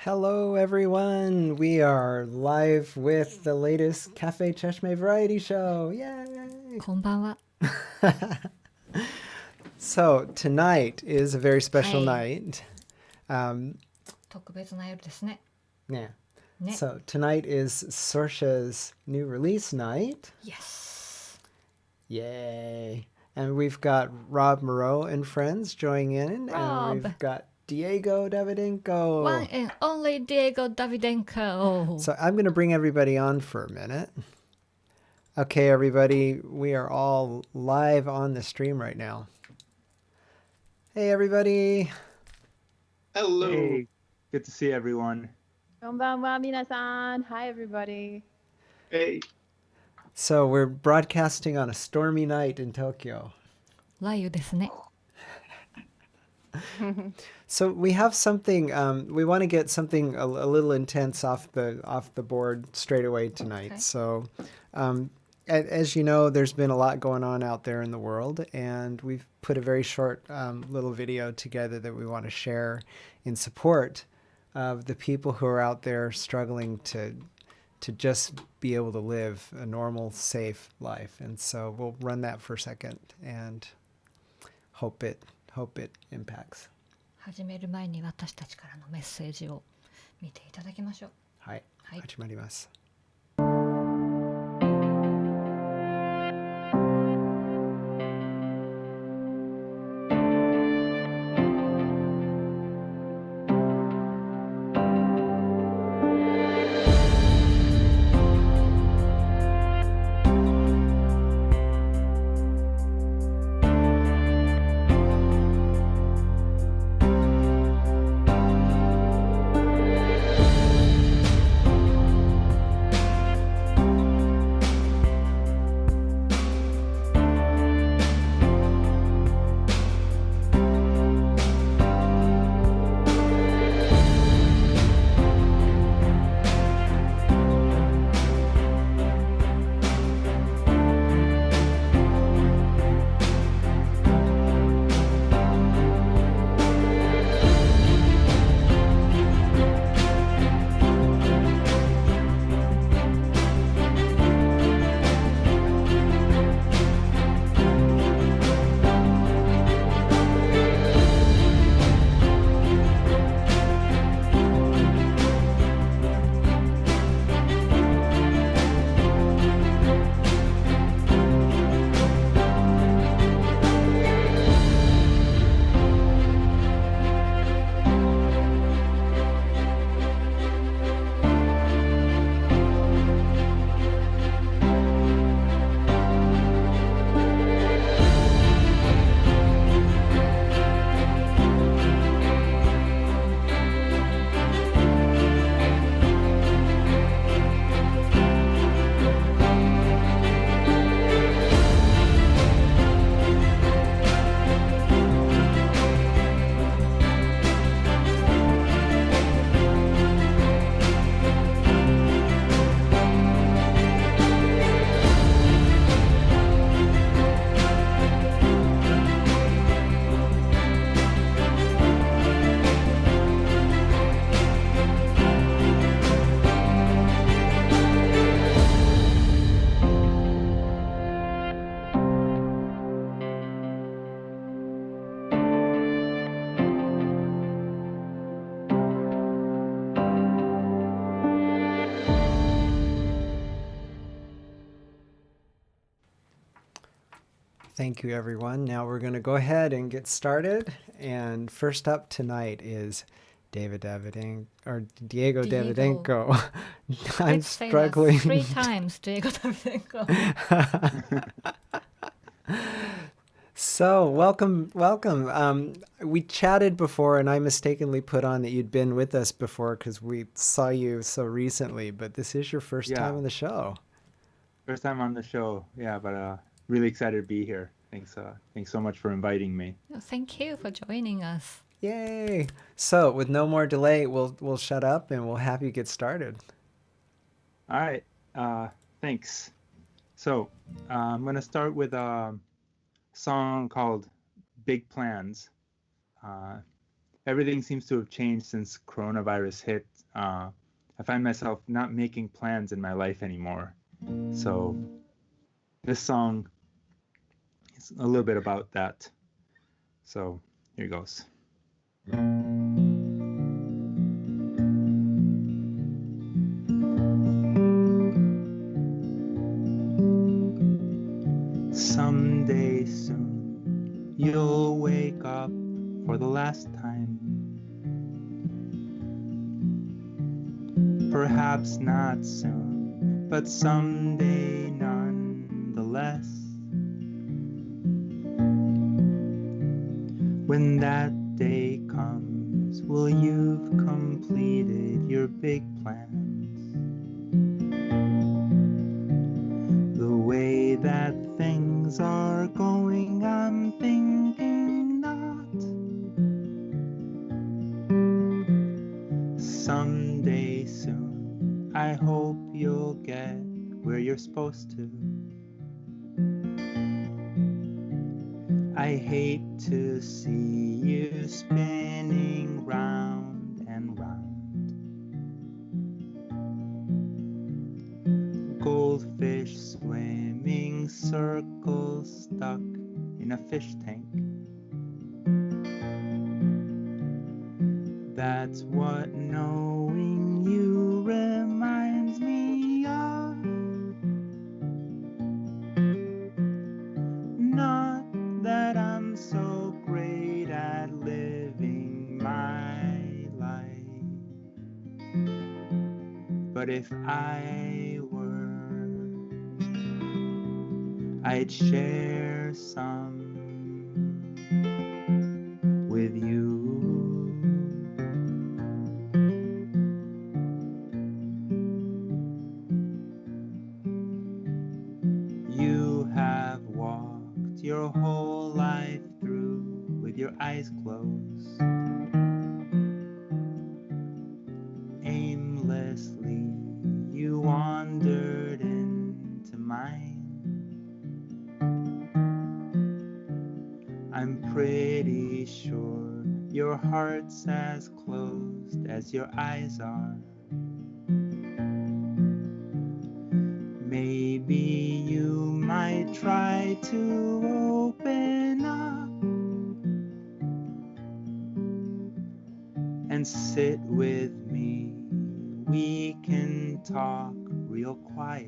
Hello, everyone. We are live with the latest Cafe Cheshmeh variety show. Yay! こんばんは。 So, tonight is a very special Hey. night. Um, 特別な夜ですね。 yeah. ね。 So, tonight is Sorcha's new release night. Yes. Yay. And we've got Moreau and Friends joining in. And Rob. we've got Diego Davidenko. One and only Diego Davidenko. So I'm going to bring everybody on for a minute. Okay, everybody, we are all live on the stream right now. Hey, everybody. Hello. Hey, good to see everyone. こんばんは、皆さん。Hi, everybody. Hey. So we're broadcasting on a stormy night in Tokyo. 雷雨ですね。 So we have something. We want to get something a little intense off the board straight away tonight. Okay. So, as you know, there's been a lot going on out there in the world, and we've put a very short little video together that we want to share in support of the people who are out there struggling to just be able to live a normal, safe life. And so we'll run that for a second and hope it impacts. 始める前に私たちからのメッセージを見ていただきましょう。はい、はい。始まります。Thank you, everyone. Now we're going to go ahead and get started. And first up tonight is Diego Diego. Davidenko. I'm Let's say struggling. that 3 times, Diego Davidenko. So welcome. We chatted before, and I mistakenly put on that you'd been with us before because we saw you so recently. But this is your first time on the show. First time on the show, yeah, but really excited to be here. Thanks so much for inviting me. Thank you for joining us. Yay! So with no more delay, we'll shut up and we'll have you get started. All right, thanks. So I'm gonna start with a song called "Big Plans." everything seems to have changed since coronavirus hit. I find myself not making plans in my life anymore. So this song is a little bit about that. So here goes. Someday soon you'll wake up for the last time. Perhaps not soon, but someday nonetheless. When that day comes, will you've completed your big plans? The way that things are going, I'm thinking not. Someday soon, I hope you'll get where you're supposed to. I hate to see you spinning round and round. Goldfish swimming circles stuck in a fish tank. That's what knowing you reminds me of. Not that I'm so great at living my life, but if I were, I'd share some with you. You have walked your whole life through with your eyes closed, aimlessly you wandered into mine. I'm pretty sure your heart's as closed as your eyes are. Maybe you might try to open up and sit with me. We can talk real quiet.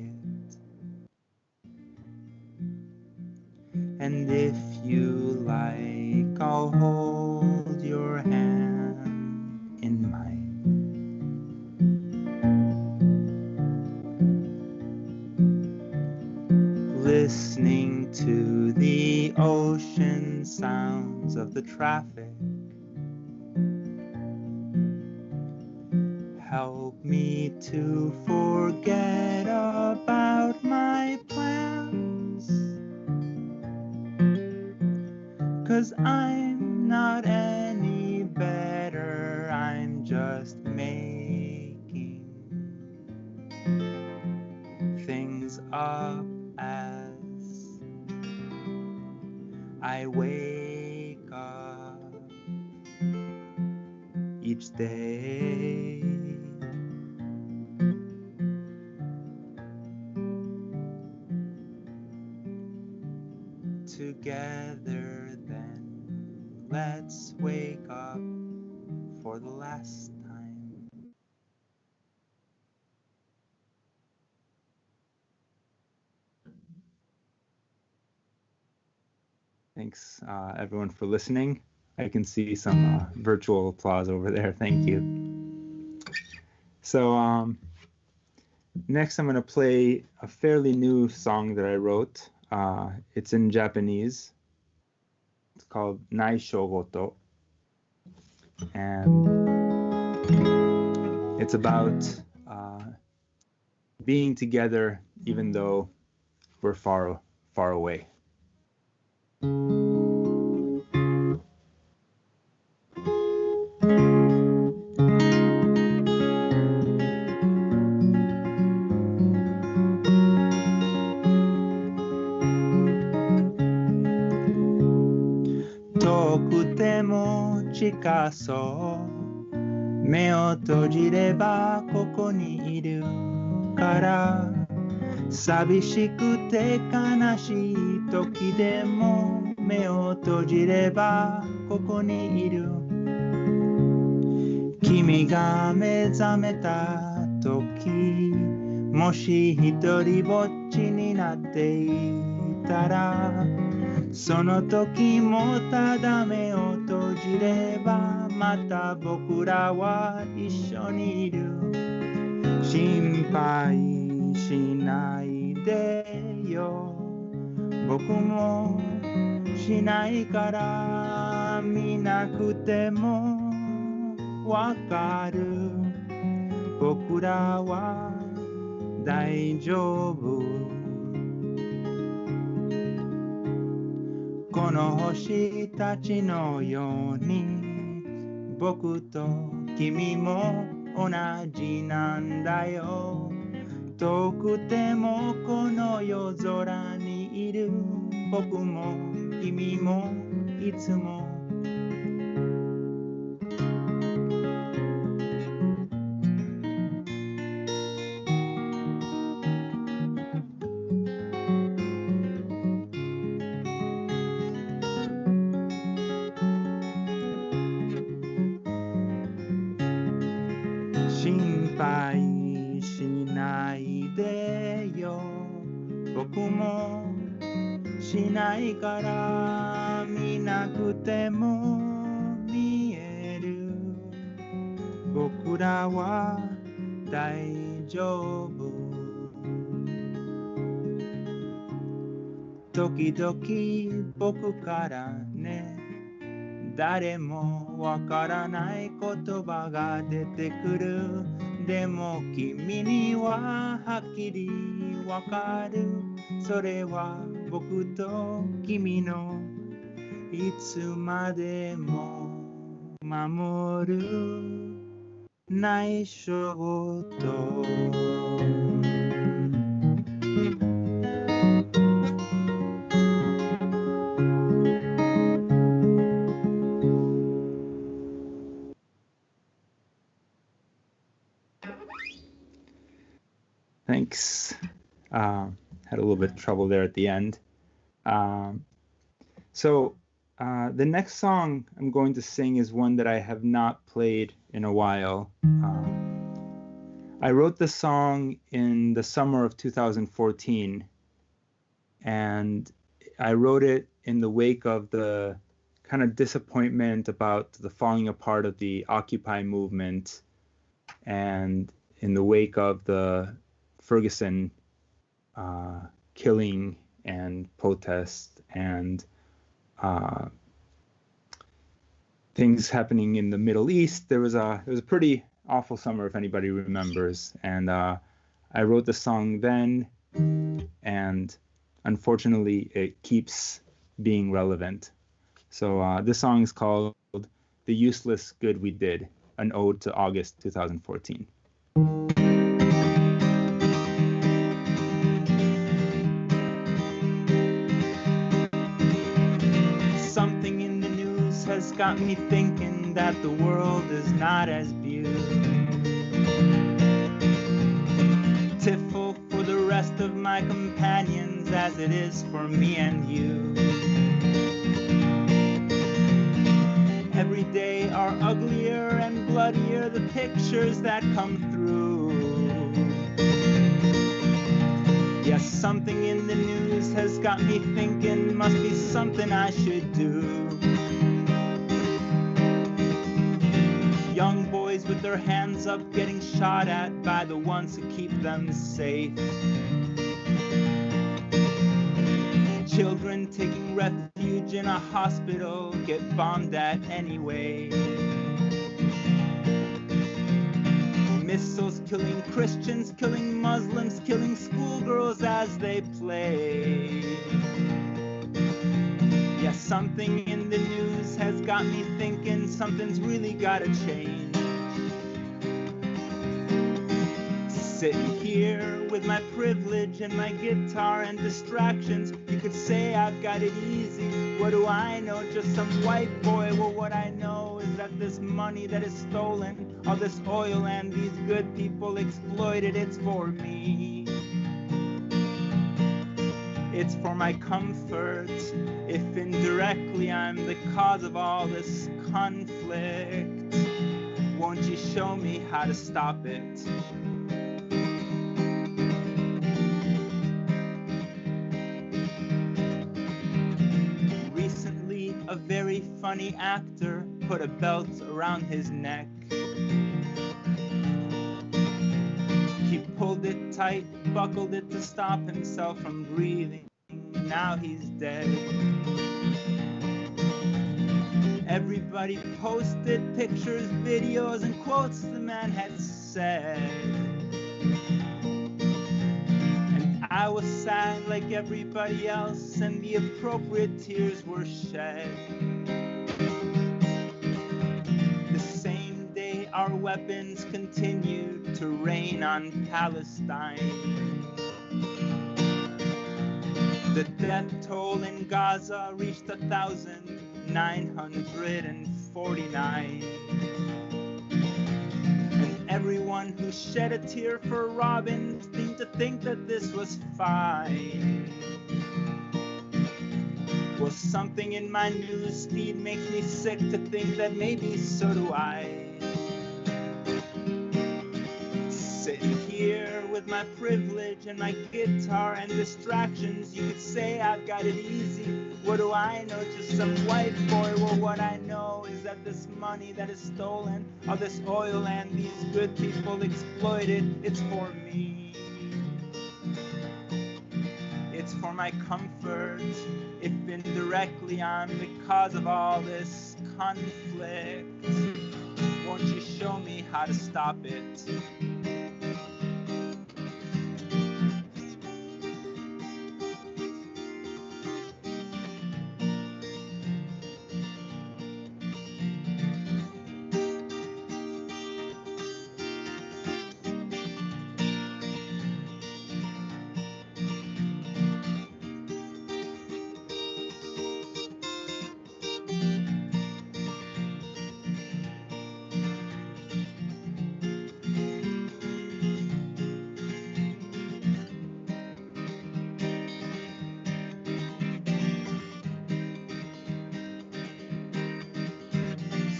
And if you like, I'll hold your hand in mine. Listening to the ocean sounds of the traffic. Help me to forget about my plans. 'Cause I'm not any better, I'm just making things up as I wake up each day. Together then, let's wake up for the last time. Thanks everyone for listening. I can see some virtual applause over there. Thank you. So next I'm going to play a fairly new song that I wrote. It's in Japanese. It's called Nai Shogoto. And it's about being together even though we're far away. かそう目を閉じればここにいるから寂しくて悲しい時でも目を閉じればここにいる君が目覚めた時もし一人ぼっちになっていたらその時もただ目を閉じればまた僕らは一緒にいる心配しないでよ僕もしないから見なくてもわかる僕らは大丈夫この星たちのように僕と君も同じなんだよ遠くてもこの夜空にいる僕も君もいつも心配しないでよ僕もしないから見なくても見える僕らは大丈夫時々僕からね誰もわからない言葉が出てくるでも君にははっきりわかるそれは僕と君のいつまでも守る内緒とThanks. Had a little bit of trouble there at the end. So the next song I'm going to sing is one that I have not played in a while. I wrote the song in the summer of 2014, and I wrote it in the wake of the kind of disappointment about the falling apart of the Occupy movement and in the wake of the Ferguson killing and protest and things happening in the Middle East. It was a pretty awful summer, if anybody remembers. And I wrote the song then, and unfortunately, it keeps being relevant. So this song is called "The Useless Good We Did," an ode to August 2014. Something in the news has got me thinking that the world is not as beautiful for the rest of my companions as it is for me and you. Every day are uglier and bloodier the pictures that come through. Yes, something in the news has got me thinking must be something I should do. Young boys with their hands up getting shot at by the ones who keep them safe. Children taking refuge in a hospital get bombed at anyway. Missiles killing Christians, killing Muslims, killing schoolgirls as they play. Yes, something in the news has got me thinking something's really gotta change. Sitting here with my privilege and my guitar and distractions, you could say I've got it easy. What do I know? Just some white boy. Well, what I know is that this money that is stolen, all this oil and these good people exploited, it's for me. It's for my comfort, if indirectly I'm the cause of all this conflict. Won't you show me how to stop it? Recently, a very funny actor put a belt around his neck. He pulled it tight, buckled it to stop himself from breathing. Now he's dead. Everybody posted pictures, videos, and quotes the man had said. And I was sad like everybody else, and the appropriate tears were shed. The same day our weapons continued to rain on Palestine. The death toll in Gaza reached 1,949. And everyone who shed a tear for Robin seemed to think that this was fine. Well, something in my news feed makes me sick to think that maybe so do I. Sitting here with my privilege and my guitar and distractions, you could say I've got it easy. What do I know? Just some white boy. Well, what I know is that this money that is stolen, all this oil and these good people exploited, it's for me. It's for my comfort, if indirectly I'm the cause of all this conflict. Won't you show me how to stop it?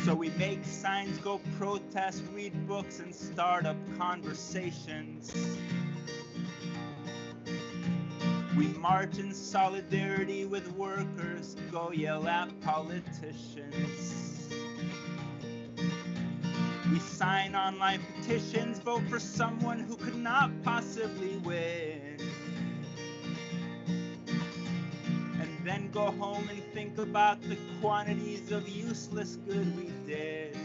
So we make signs, go protest, read books, and start up conversations. We march in solidarity with workers, go yell at politicians. We sign online petitions, vote for someone who could not possibly win. And then go home and think about the quantities of useless good we did.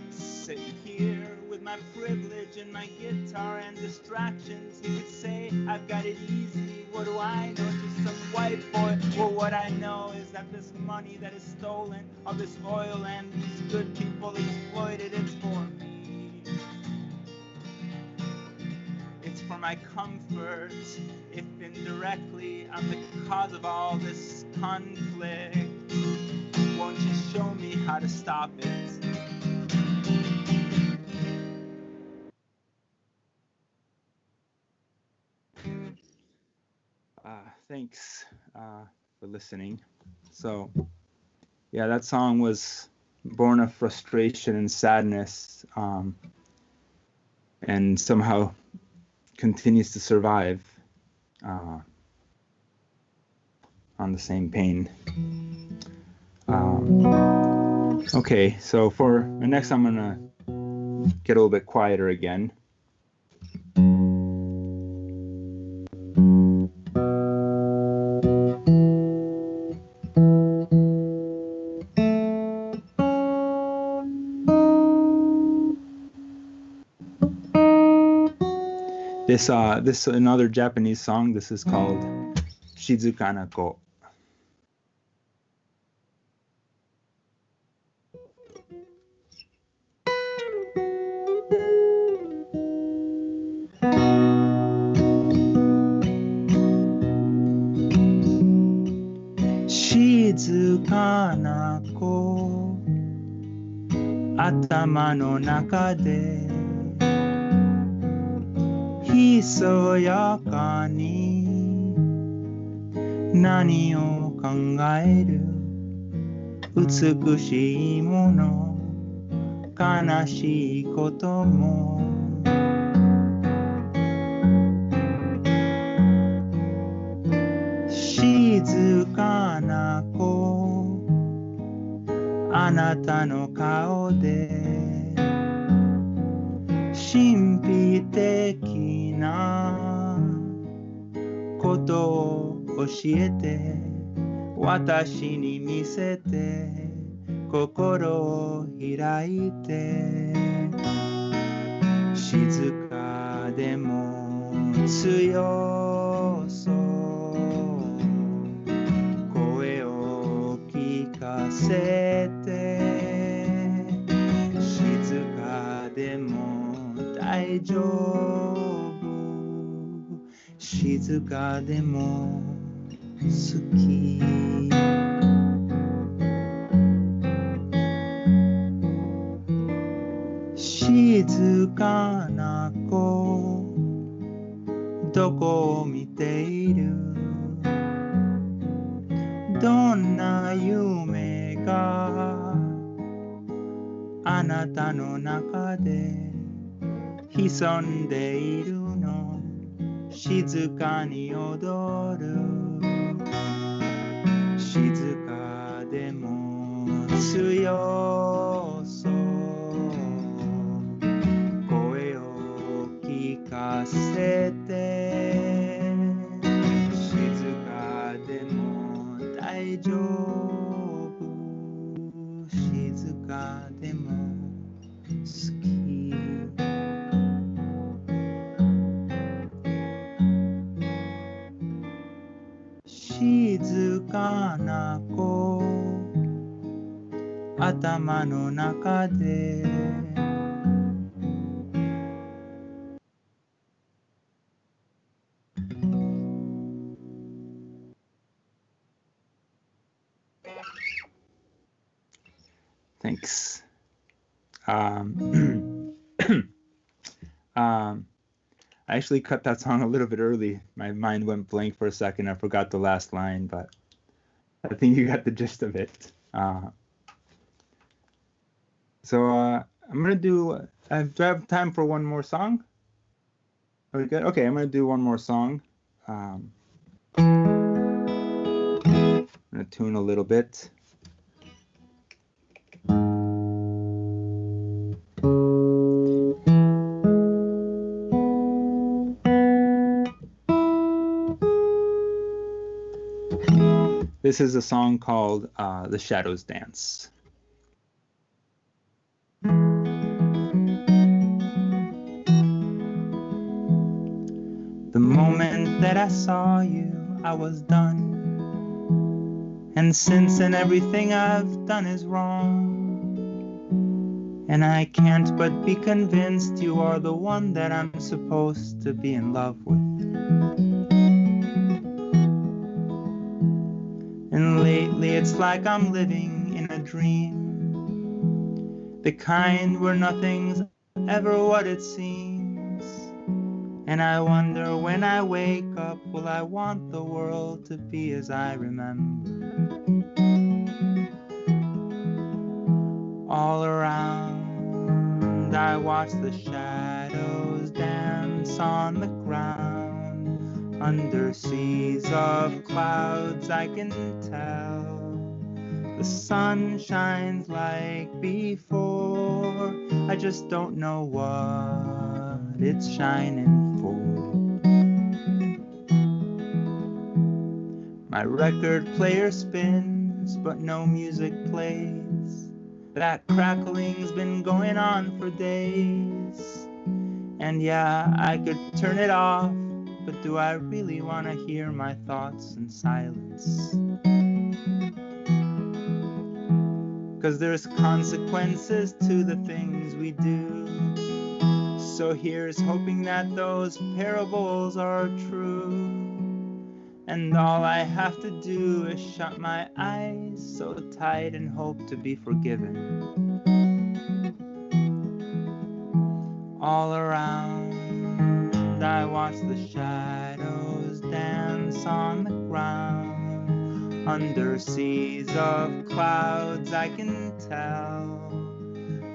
Sitting here with my privilege and my guitar and distractions, you could say I've got it easy. What do I know? Just some white boy. Well, what I know is that this money that is stolen, all this oil and these good people exploited, it's for me. It's for my comfort, if indirectly I'm the cause of all this conflict. Won't you show me how to stop it? Thanks for listening. So, yeah, that song was born of frustration and sadness, and somehow continues to survive on the same pain. Okay, so for the next, I'm gonna get a little bit quieter again. This another Japanese song. This is called Shizuka Nako. Shizuka Nako 頭の中でひそやかに何を考える美しいもの悲しいことも静かな子あなたの顔で神秘的なことを教えて私に見せて心を開いて静かでも強そう声を聞かせて静かでも大丈夫静かでも好き静かな子どこを見ているどんな夢があなたの中で潜んでいるの静かに踊る静かでも強そう声を聞かせて静かでも大丈夫静かでも好き静かな子頭の中でThanks. I actually cut that song a little bit early. My mind went blank for a second. I forgot the last line, but I think you got the gist of it. So I'm going to do... do I have time for one more song? Are we good? Okay, I'm going to do one more song. I'm going to tune a little bit. This is a song called The Shadows Dance. The moment that I saw you, I was done. And since then everything I've done is wrong. And I can't but be convinced you are the one that I'm supposed to be in love with. And lately it's like I'm living in a dream, the kind where nothing's ever what it seems. And I wonder when I wake up, will I want the world to be as I remember? All around I watch the shadows dance on the ground. Under seas of clouds I can tell the sun shines like before. I just don't know what it's shining for. My record player spins, but no music plays. That crackling's been going on for days. And yeah, I could turn it off, but do I really want to hear my thoughts in silence? 'Cause there's consequences to the things we do. So here's hoping that those parables are true. And all I have to do is shut my eyes so tight and hope to be forgiven. All around, I watch the shadows dance on the ground. Under seas of clouds, I can tell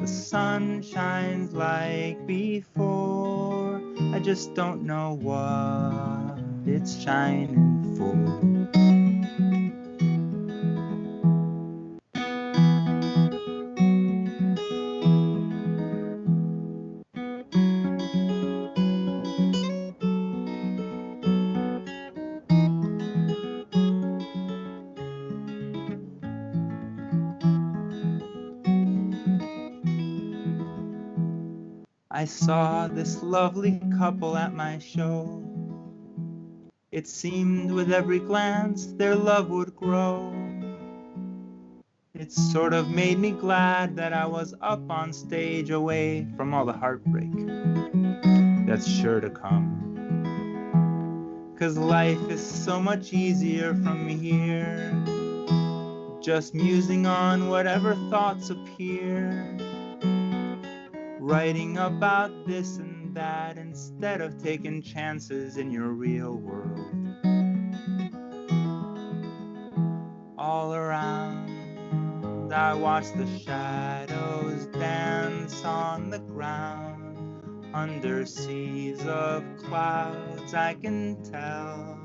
the sun shines like before. I just don't know what it's shining for. I saw this lovely couple at my show. It seemed with every glance their love would grow. It sort of made me glad that I was up on stage, away from all the heartbreak that's sure to come. 'Cause life is so much easier from here, just musing on whatever thoughts appear, writing about this and that instead of taking chances in your real world. All around, I watch the shadows dance on the ground. Under seas of clouds, I can tell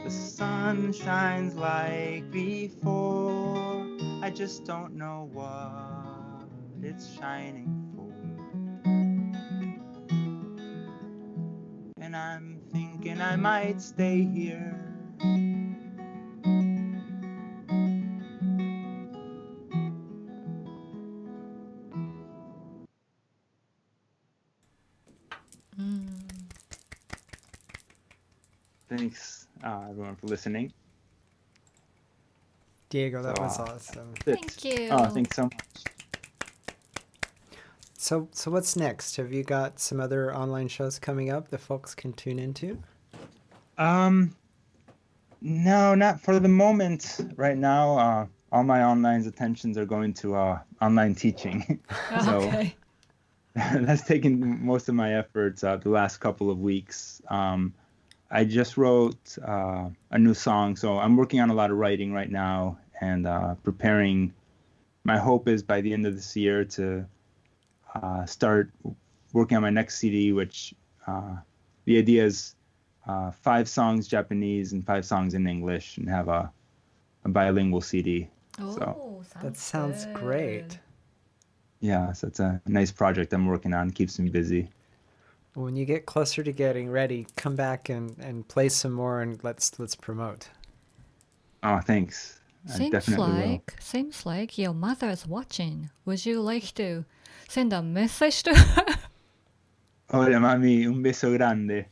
the sun shines like before. I just don't know what it's shining for. And I'm thinking I might stay here. Thanks, everyone, for listening. Diego, that So, was awesome. Thank you. Oh, thanks so much. So what's next? Have you got some other online shows coming up that folks can tune into? No, not for the moment. Right now, all my online attentions are going to online teaching. So Okay. that's taken most of my efforts the last couple of weeks. I just wrote a new song, so I'm working on a lot of writing right now and preparing. My hope is by the end of this year to start working on my next CD, which the idea is 5 songs Japanese and 5 songs in English, and have a bilingual CD. Oh, That sounds great. Yeah, so it's a nice project I'm working on. Keeps me busy. When you get closer to getting ready, come back and play some more, and let's promote. Oh, thanks. I definitely will. Seems like your mother is watching. Would you like to send a message to her? Hola, mami, un beso grande.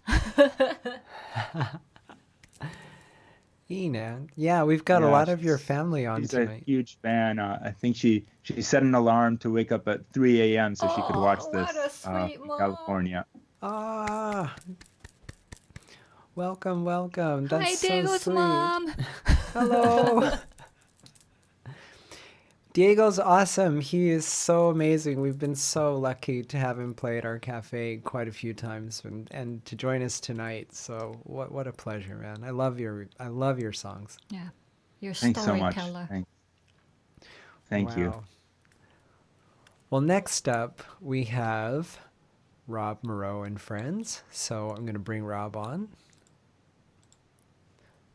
Ina, yeah, we've got a Yeah, lot of your family on She's tonight. a huge fan. I think she set an alarm to wake up at 3 a.m. so she could watch this What a sweet in mom. California. Ah, welcome. That's Hi, so Diego's sweet. mom. Hello. Diego's awesome. He is so amazing. We've been so lucky to have him play at our cafe quite a few times and to join us tonight. So what a pleasure, man. I love your songs. Yeah, your Thanks so much. storyteller. Thank you. Wow. Well, next up we have Rob Moreau and Friends. So I'm going to bring Rob on.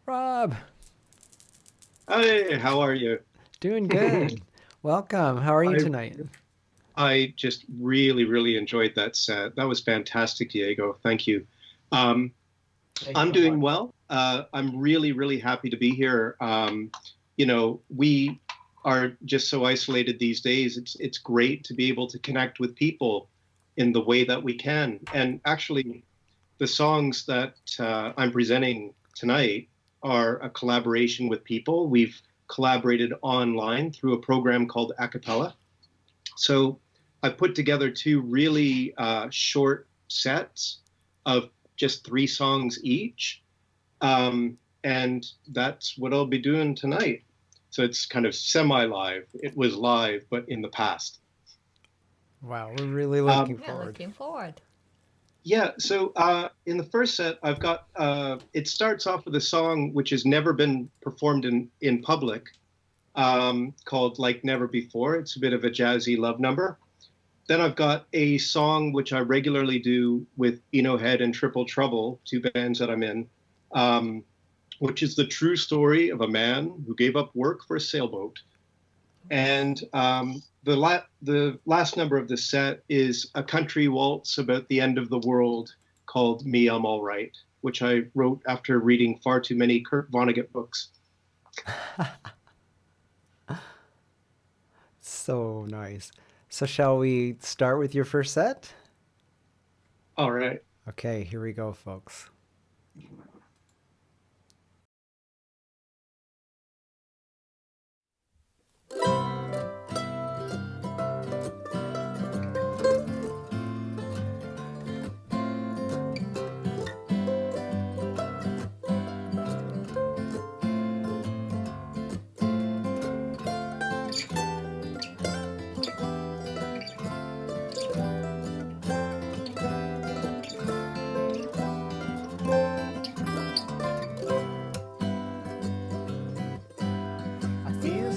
Rob, Hi, how are you? doing good. Welcome. How are you tonight? I just really enjoyed that set. That was fantastic, Diego. Thank you. I'm doing well. I'm really happy to be here. We are just so isolated these days. It's great to be able to connect with people in the way that we can. And actually, the songs that I'm presenting tonight are a collaboration with people. We've collaborated online through a program called Acapella. So I put together 2 really short sets of just 3 songs each. And that's what I'll be doing tonight. So it's kind of semi-live. It was live, but in the past. Wow, we're really looking Yeah, forward. looking forward. Yeah, so in the first set, I've got, it starts off with a song which has never been performed in public, called Like Never Before. It's a bit of a jazzy love number. Then I've got a song which I regularly do with Eno Head and Triple Trouble, two bands that I'm in, which is the true story of a man who gave up work for a sailboat. And the last number of the set is a country waltz about the end of the world called Me, I'm All Right, which I wrote after reading far too many Kurt Vonnegut books. So nice. So shall we start with your first set? All right. Okay, here we go, folks.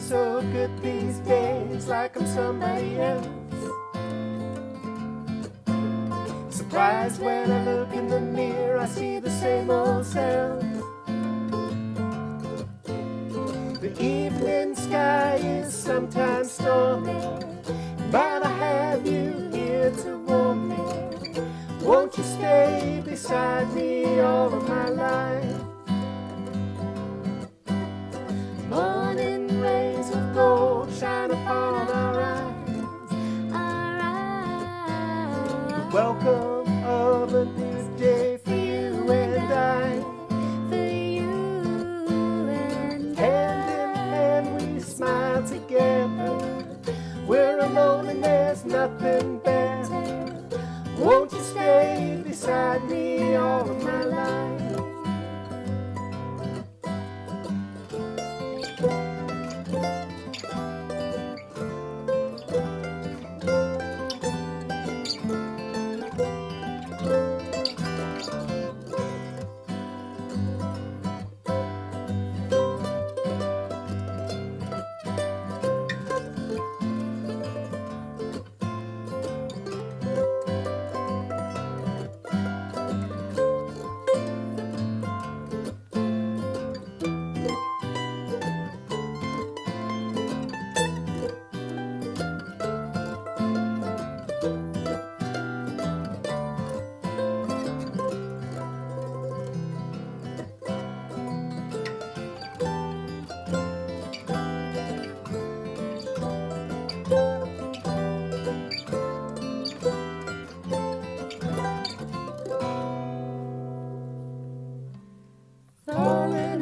So good these days, like I'm somebody else. Surprised when I look in the mirror, I see the same old self. The evening sky is sometimes stormy, but I have you here to warm me. Won't you stay beside me all of my life? Morning rays of gold shine upon our eyes. The welcome of a new day for you and I. Hand in hand we smile together. We're alone and there's nothing better. Won't you stay beside me all of my life?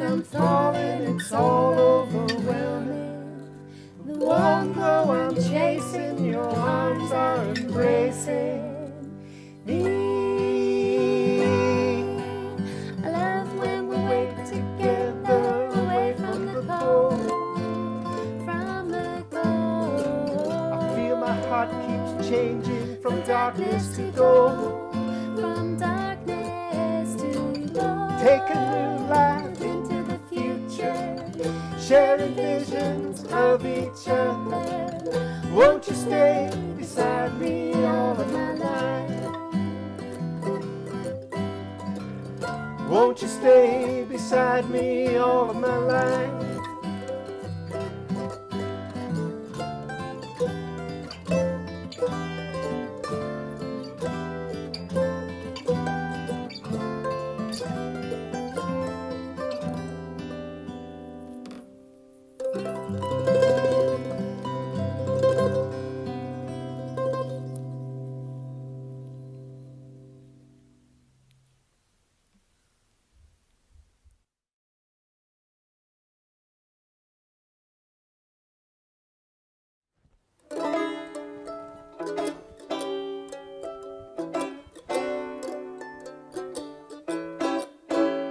I'm falling, it's all overwhelming. The warm glow I'm chasing, your arms are embracing me. I love when we wake together, away from the cold, from the cold. I feel my heart keeps changing from darkness to gold, from darkness to gold. Take a new life, sharing visions of each other. Won't you stay beside me all of my life? Won't you stay beside me all of my life?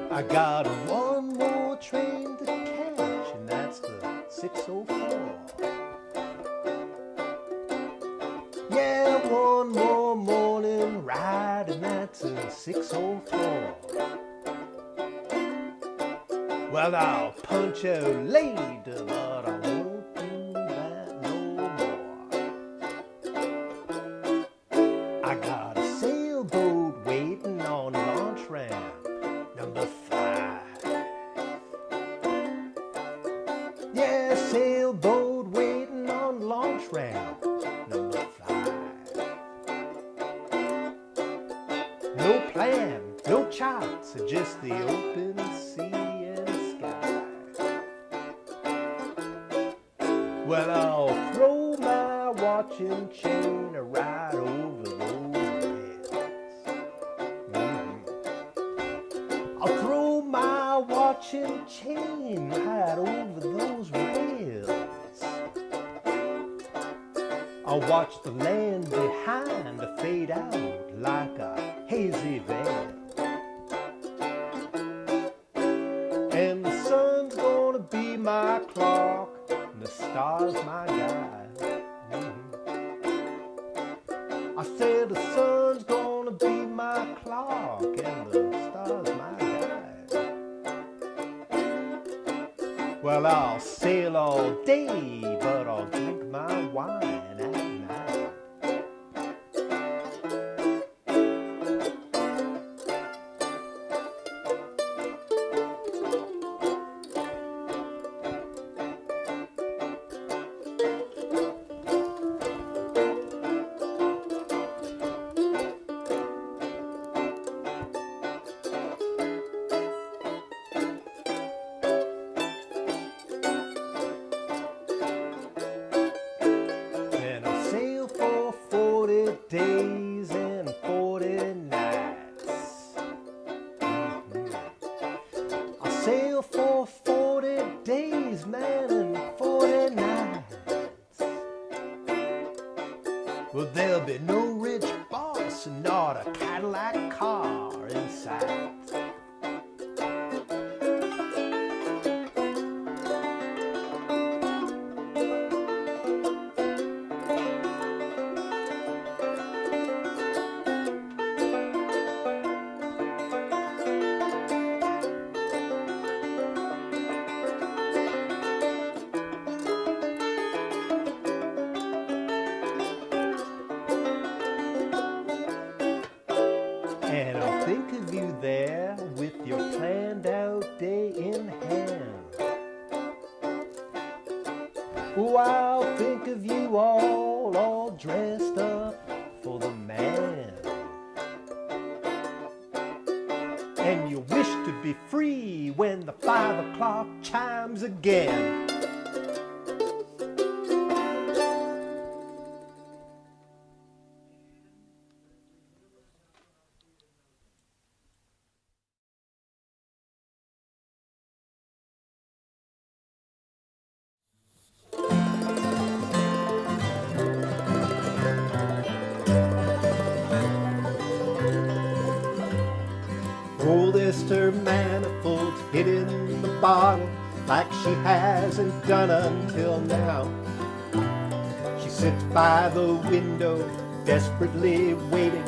I got one more train to catch, and that's the 604. Yeah, 604. Well, I'll punch a lady, but I won't do that no more. I got a sailboat waiting on launch ramp number 5. Yeah, sailboat waiting on launch ramp number 5. No plan, no charts, just the open sea and sky. Well, I'll throw my watch and chain right over those rails. I'll throw my watch and chain right over those rails. I'll watch the land behind fade out like a hazy veil. And the sun's gonna be my clock, and the stars my guide. I said the sun's gonna be my clock, and the stars my guide. Well, I'll sail all day, but I'll drink my wine at night. Days and 40 nights. I'll sail for 40 days, man, and 40 nights. Well, there'll be no rich boss and not a Cadillac car in sight. And I'll think of you there with your planned out day in hand. Oh, I'll think of you all dressed up for the man. And you wish to be free when the 5 o'clock chimes again. Old Esther Manifold's hitting the bottle like she hasn't done until now. She sits by the window, desperately waiting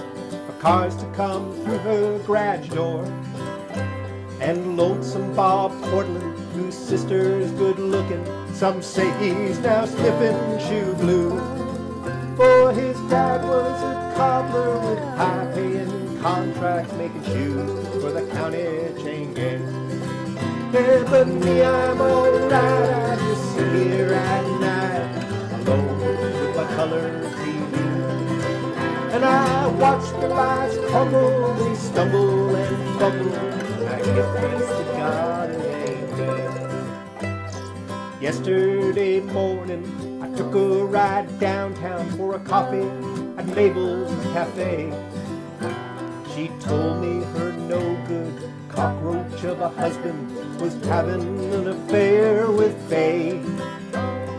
for cars to come through her garage door. And lonesome Bob Portland, whose sister's good looking, some say he's now sniffing shoe blue. For his dad was a cobbler with high-paying contracts making shoes for the county chain gang. Yeah, but me, I'm alright. I just sit here at night alone with my color TV, and I watch the lights crumble. They stumble and fumble. I give thanks to God it ain't me. Yesterday morning, I took a ride downtown for a coffee at Mabel's Cafe. She told me her no-good cockroach of a husband was having an affair with Faye.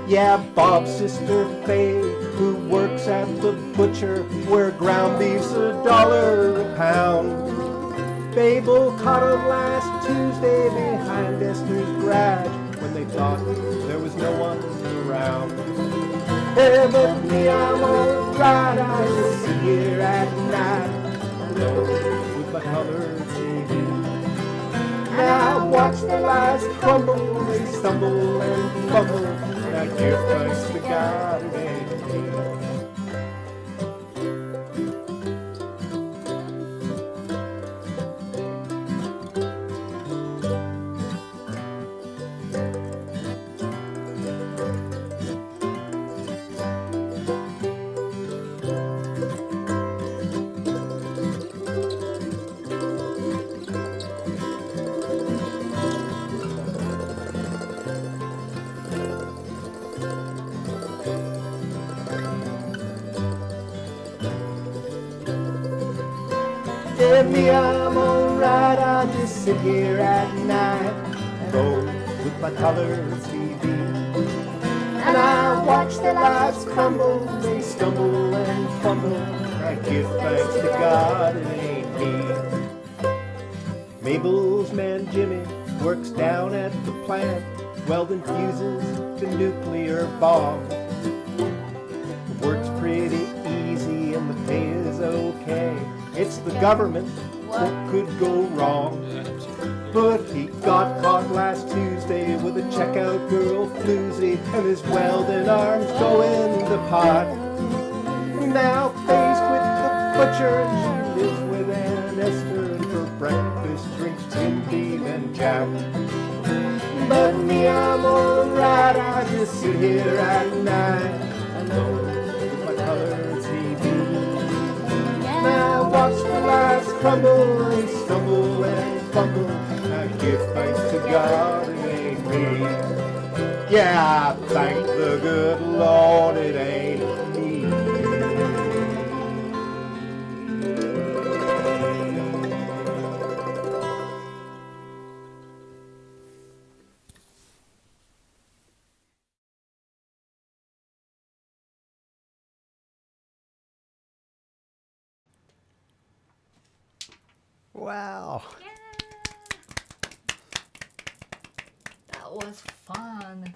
Yeah, Bob's sister Faye, who works at the butcher where ground beef's $1 a pound. Babel caught him last Tuesday behind Esther's garage when they thought there was no one around. Hey, but me, I'm alright. I just sit here at night with my last crumble, they stumble and fumble. I give thanks to God it ain't me. Yeah, me, I'm alright. I just sit here at night, roll with my color TV, and I watch their lives crumble. They stumble and fumble. I give thanks to God it ain't me. Mabel's man Jimmy works down at the plant, welding fuses to nuclear bombs. Works pretty easy and the pay is okay. It's the government, what could go wrong? But he got caught last Tuesday with a checkout girl floozy, and his welding arms go in the pot. Now faced with the butcher, she lives with Aunt Esther, and for breakfast drinks tin beef and jack. But me, I'm alright. I just sit here at night alone with my color TV. Now watch the lives crumble, they stumble and fumble. I give thanks to God it ain't me. Yeah, I thank the good Lord it ain't me. Wow. That was fun.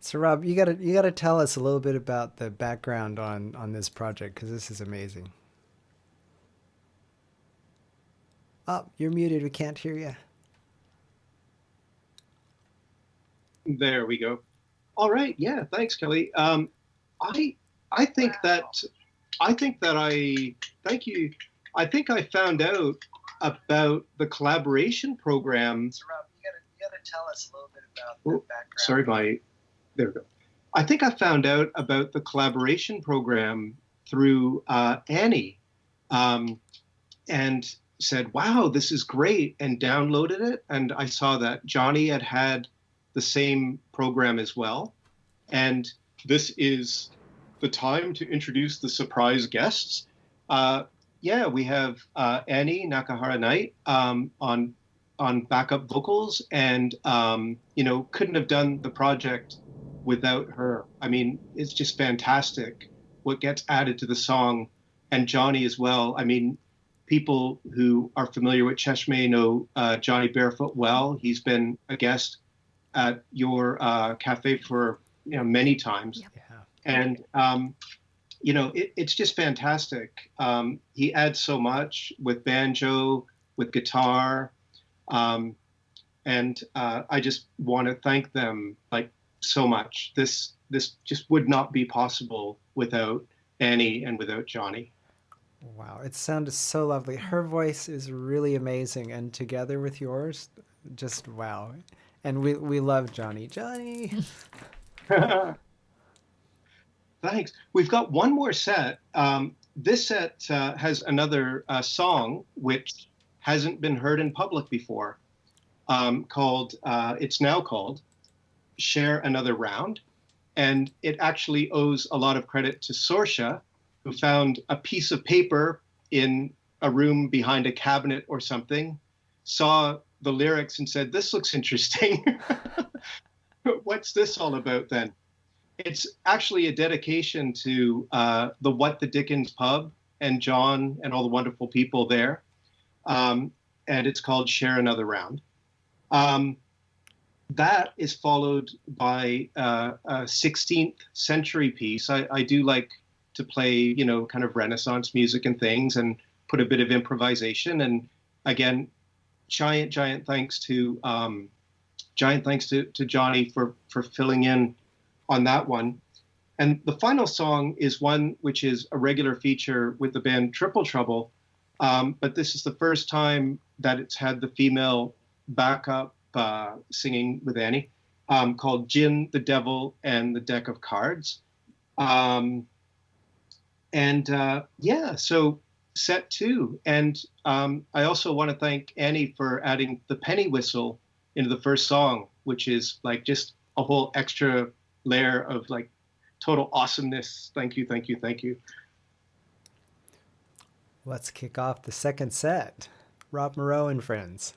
So Rob, you gotta tell us a little bit about the background on this project, because this is amazing. Oh, you're muted. We can't hear you. There we go. All right. Yeah. Thanks, Kelly. I think that thank you. I think I found out about the collaboration program. So Rob, you gotta tell us a little bit about the background. Sorry, there we go. I think I found out about the collaboration program through Annie, and said, "Wow, this is great," and downloaded it. And I saw that Jonny had the same program as well. And this is the time to introduce the surprise guests. Yeah, we have Annie Nakahara Knight on backup vocals, and couldn't have done the project without her. I mean, it's just fantastic what gets added to the song, and Jonny as well. I mean, people who are familiar with Cheshmeh know Jonny Barefoot well. He's been a guest at your cafe for many times. Yep. Yeah. And it's just fantastic. He adds so much with banjo, with guitar, and I just want to thank them so much. This just would not be possible without Annie and without Jonny. Wow, it sounded so lovely. Her voice is really amazing, and together with yours, just wow. And we love Jonny. Jonny. Thanks. We've got one more set. This set has another song which hasn't been heard in public before. It's now called "Share Another Round," and it actually owes a lot of credit to Sorcha, who found a piece of paper in a room behind a cabinet or something, saw the lyrics and said, "This looks interesting. What's this all about then?" It's actually a dedication to the What the Dickens pub and John and all the wonderful people there. And it's called "Share Another Round." That is followed by a 16th century piece. I do like to play, kind of Renaissance music and things, and put a bit of improvisation. And again, giant thanks to Jonny for filling in on that one. And the final song is one which is a regular feature with the band Triple Trouble, but this is the first time that it's had the female backup singing with Annie, called Jin, the Devil, and the Deck of Cards. So set 2. And I also want to thank Annie for adding the penny whistle into the first song, which is like just a whole extra layer of like total awesomeness. Thank you. Let's kick off the second set. Rob Moreau and Friends.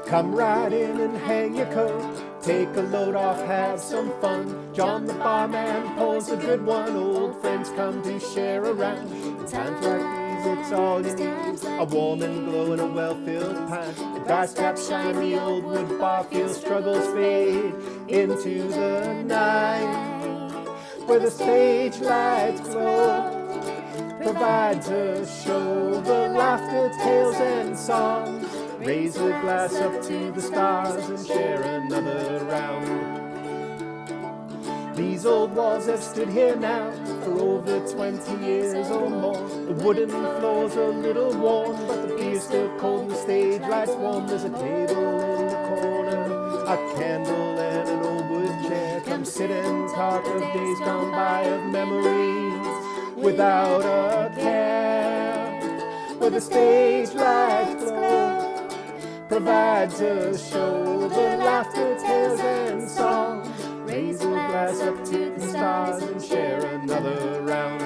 Come right in and hang your coat, take a load off, have some fun. John the barman pours a good one, old friends come to share around. In times like these it's all you need, a warm and glowing, a well-filled pint. The dice caps shine, the old wood bar feels struggles fade into the night, where the stage lights glow provides a show, the laughter, tales and songs. Raise a glass up to the stars and share another round. These old walls have stood here now for over 20 years or more. The wooden floor's a little worn, but the beer's still cold and the stage lights warm. There's a table in the corner, a candle and an old wood chair. Come sit and talk of days gone by, of memories without a care, where the stage lights glow provides a show, the laughter, tales and songs. Raise a glass up to the stars and share another round.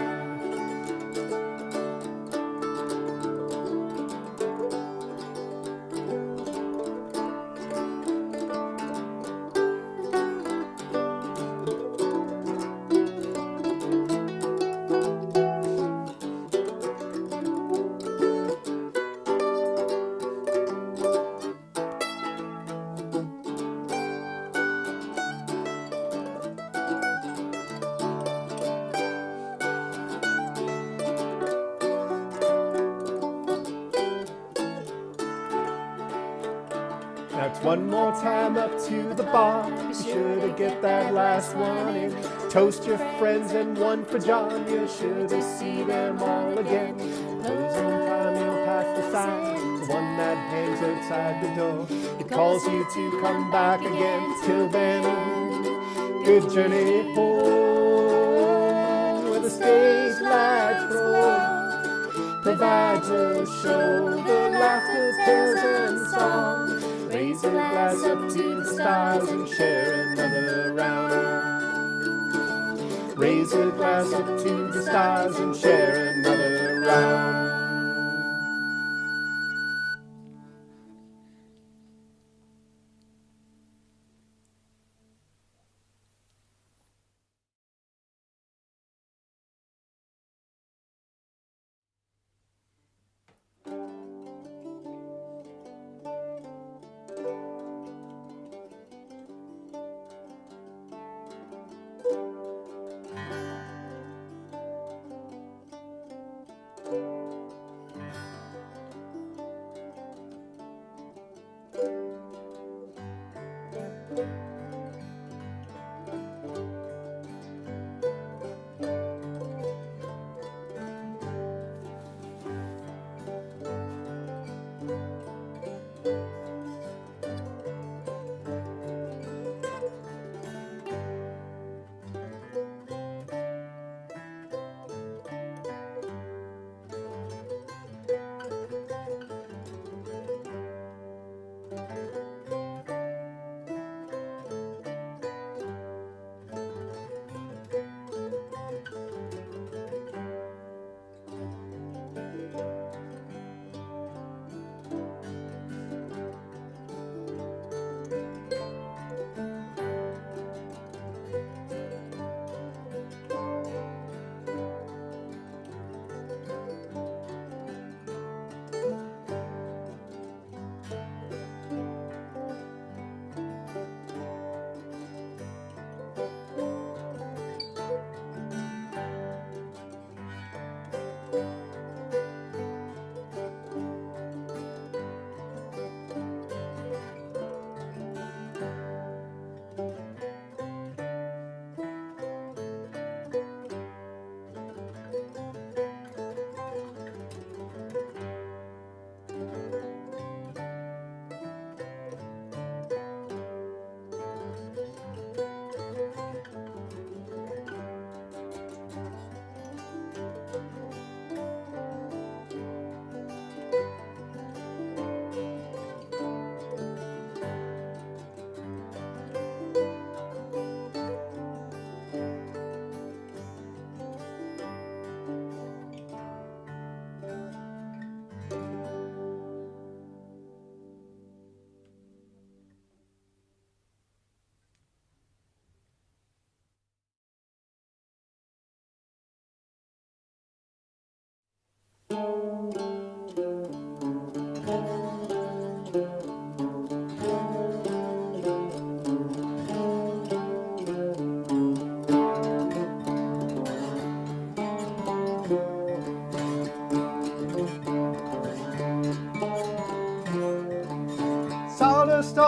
Now it's one more time up to the bar. Be sure to get that last one in. Toast your friends and one for John. You're sure to see them all again. Closing time, you'll pass the sign, the one that hangs outside the door. It calls you to come back again. Till then, good journey home, where the stage lights glow provides a show, the laughter, tales and songs. Raise a glass up to the stars and share another round. Raise a glass up to the stars and share another round.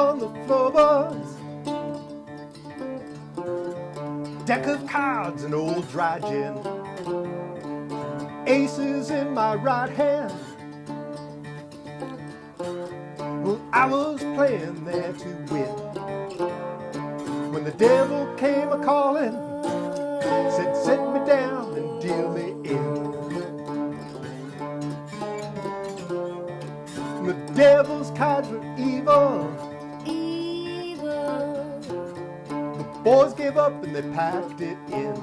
on the floorboards, deck of cards and old dry gin, aces in my right hand. Well, I was playing there to win when the devil came a-calling, said set me down and deal me in. The devil's cards were evil. The boys gave up and they packed it in.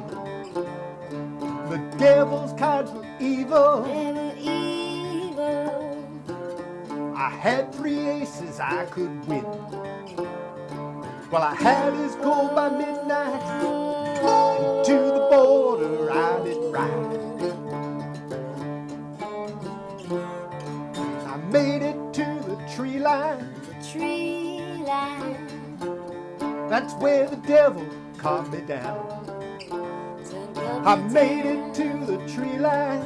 The devil's cards were evil. I had 3 aces I could win. Well, I had his gold by midnight, and to the border I did ride. I made it to the tree line. That's where the devil calmed me down. I made it to the tree line.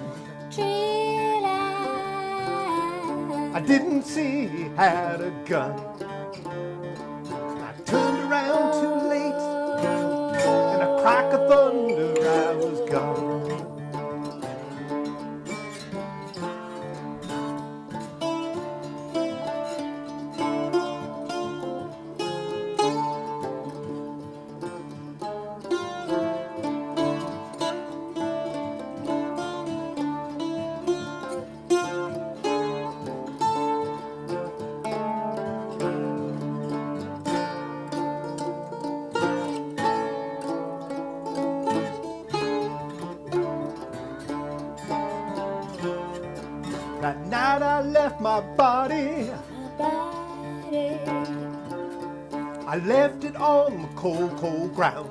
I didn't see he had a gun. I turned around too late, and a crack of thunder I was gone. That night I left my body. I left it on the cold, cold ground.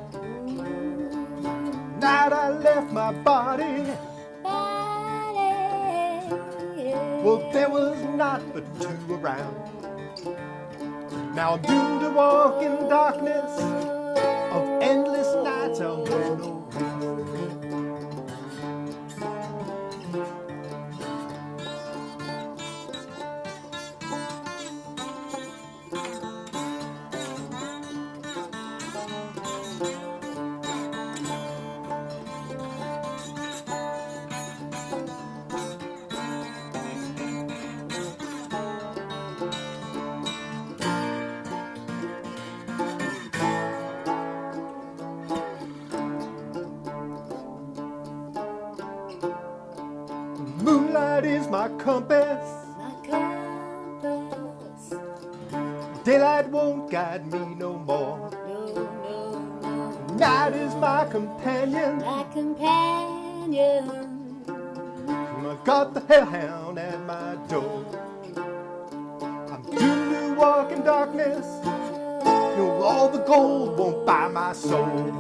Night I left my body. Well, there was not but 2 around. Now I'm doomed to walk in darkness of endless nights I'll know no rest. Moonlight is my compass. Daylight won't guide me no more. Night is my companion. I got the hellhound at my door. I'm doomed to walk in darkness. No, all the gold won't buy my soul.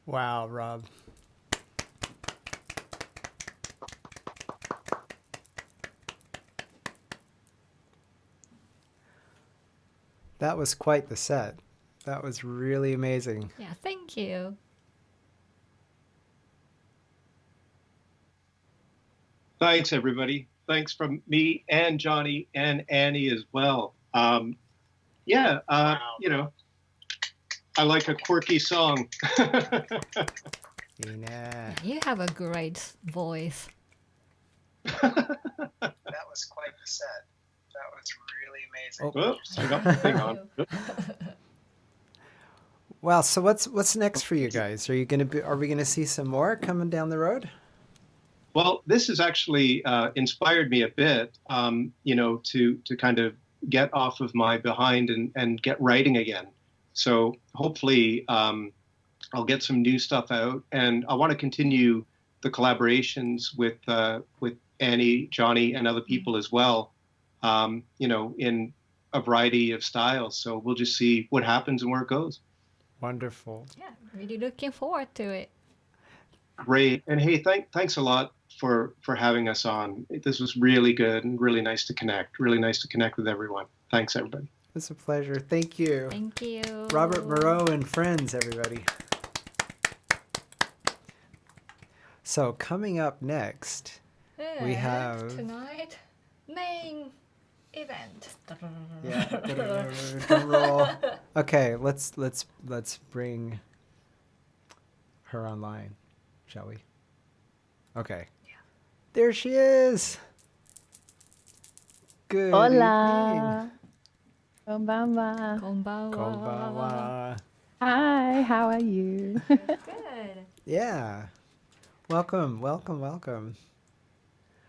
Wow, Rob. That was quite the set. That was really amazing. Yeah, thank you. Thanks, everybody. Thanks from me and Jonny and Annie as well. You know, I like a quirky song. Ina. You have a great voice. That was quite the set. That was really amazing. Oh. Oops, I got the thing on. Well, so what's next for you guys? Are we gonna see some more coming down the road? Well, this has actually inspired me a bit, you know, to kind of get off of my behind and get writing again. So hopefully I'll get some new stuff out, and I want to continue the collaborations with Annie, Jonny, and other people as well. You know, in a variety of styles. So we'll just see what happens and where it goes. Wonderful. Yeah, really looking forward to it. Great. And hey, thanks a lot for having us on. This was really good and really nice to connect. Really nice to connect with everyone. Thanks, everybody. It's a pleasure. Thank you. Thank you. Robert Moreau and Friends, everybody. So coming up next, we And have tonight main event. yeah, drum roll. Okay, let's bring her online, shall we? Okay. Yeah. There she is. Good evening. Hola. Konbanwa. Konbanwa. Konbanwa. Hi, how are you? Good. Yeah. Welcome.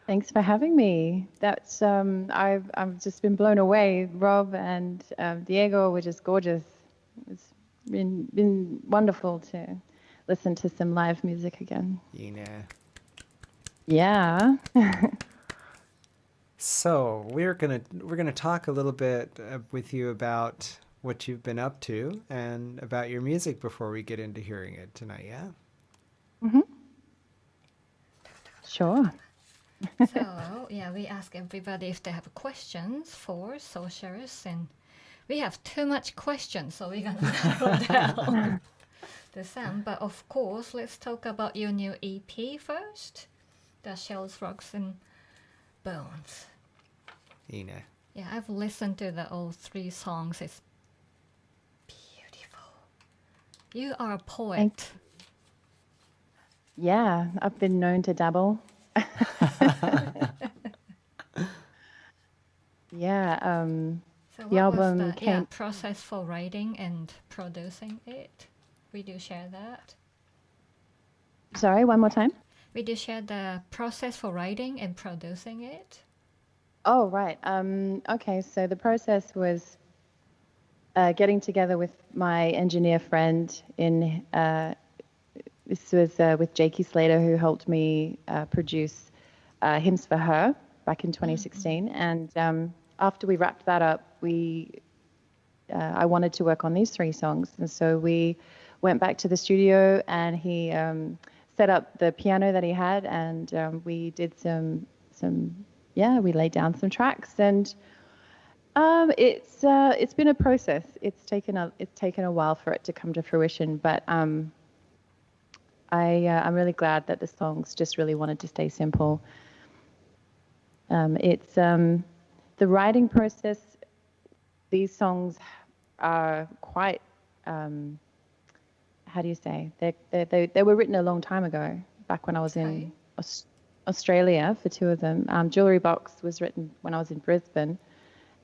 Thanks for having me. That's I've just been blown away. Rob and Diego were just gorgeous. It's been wonderful to listen to some live music again. Yeah. So we're gonna talk a little bit with you about what you've been up to and about your music before we get into hearing it tonight. Yeah. Mhm. Sure. So yeah, we ask everybody if they have questions for Sorcerers, and we have too much questions, so we're gonna narrow down the some. But of course, let's talk about your new EP first, The Shells, Rocks, and Bones. Ina. Yeah, I've listened to all 3 songs. It's beautiful. You are a poet. Yeah, I've been known to dabble. Yeah. So The what album was the came. process for writing and producing it? Will you share that? Sorry, one more time. Will you share the process for writing and producing it? Oh, right. Okay, so the process was getting together with my engineer friend in this was with Jakey Slater, who helped me produce Hymns for Her back in 2016. And after we wrapped that up, I wanted to work on these 3 songs. And so we went back to the studio, and he set up the piano that he had, and we did we laid down some tracks, and it's been a process. It's taken a while for it to come to fruition, but I'm really glad that the songs just really wanted to stay simple. It's the writing process. These songs are quite how do you say? They were written a long time ago, back when I was in Australia for 2 of them. Jewelry Box was written when I was in Brisbane,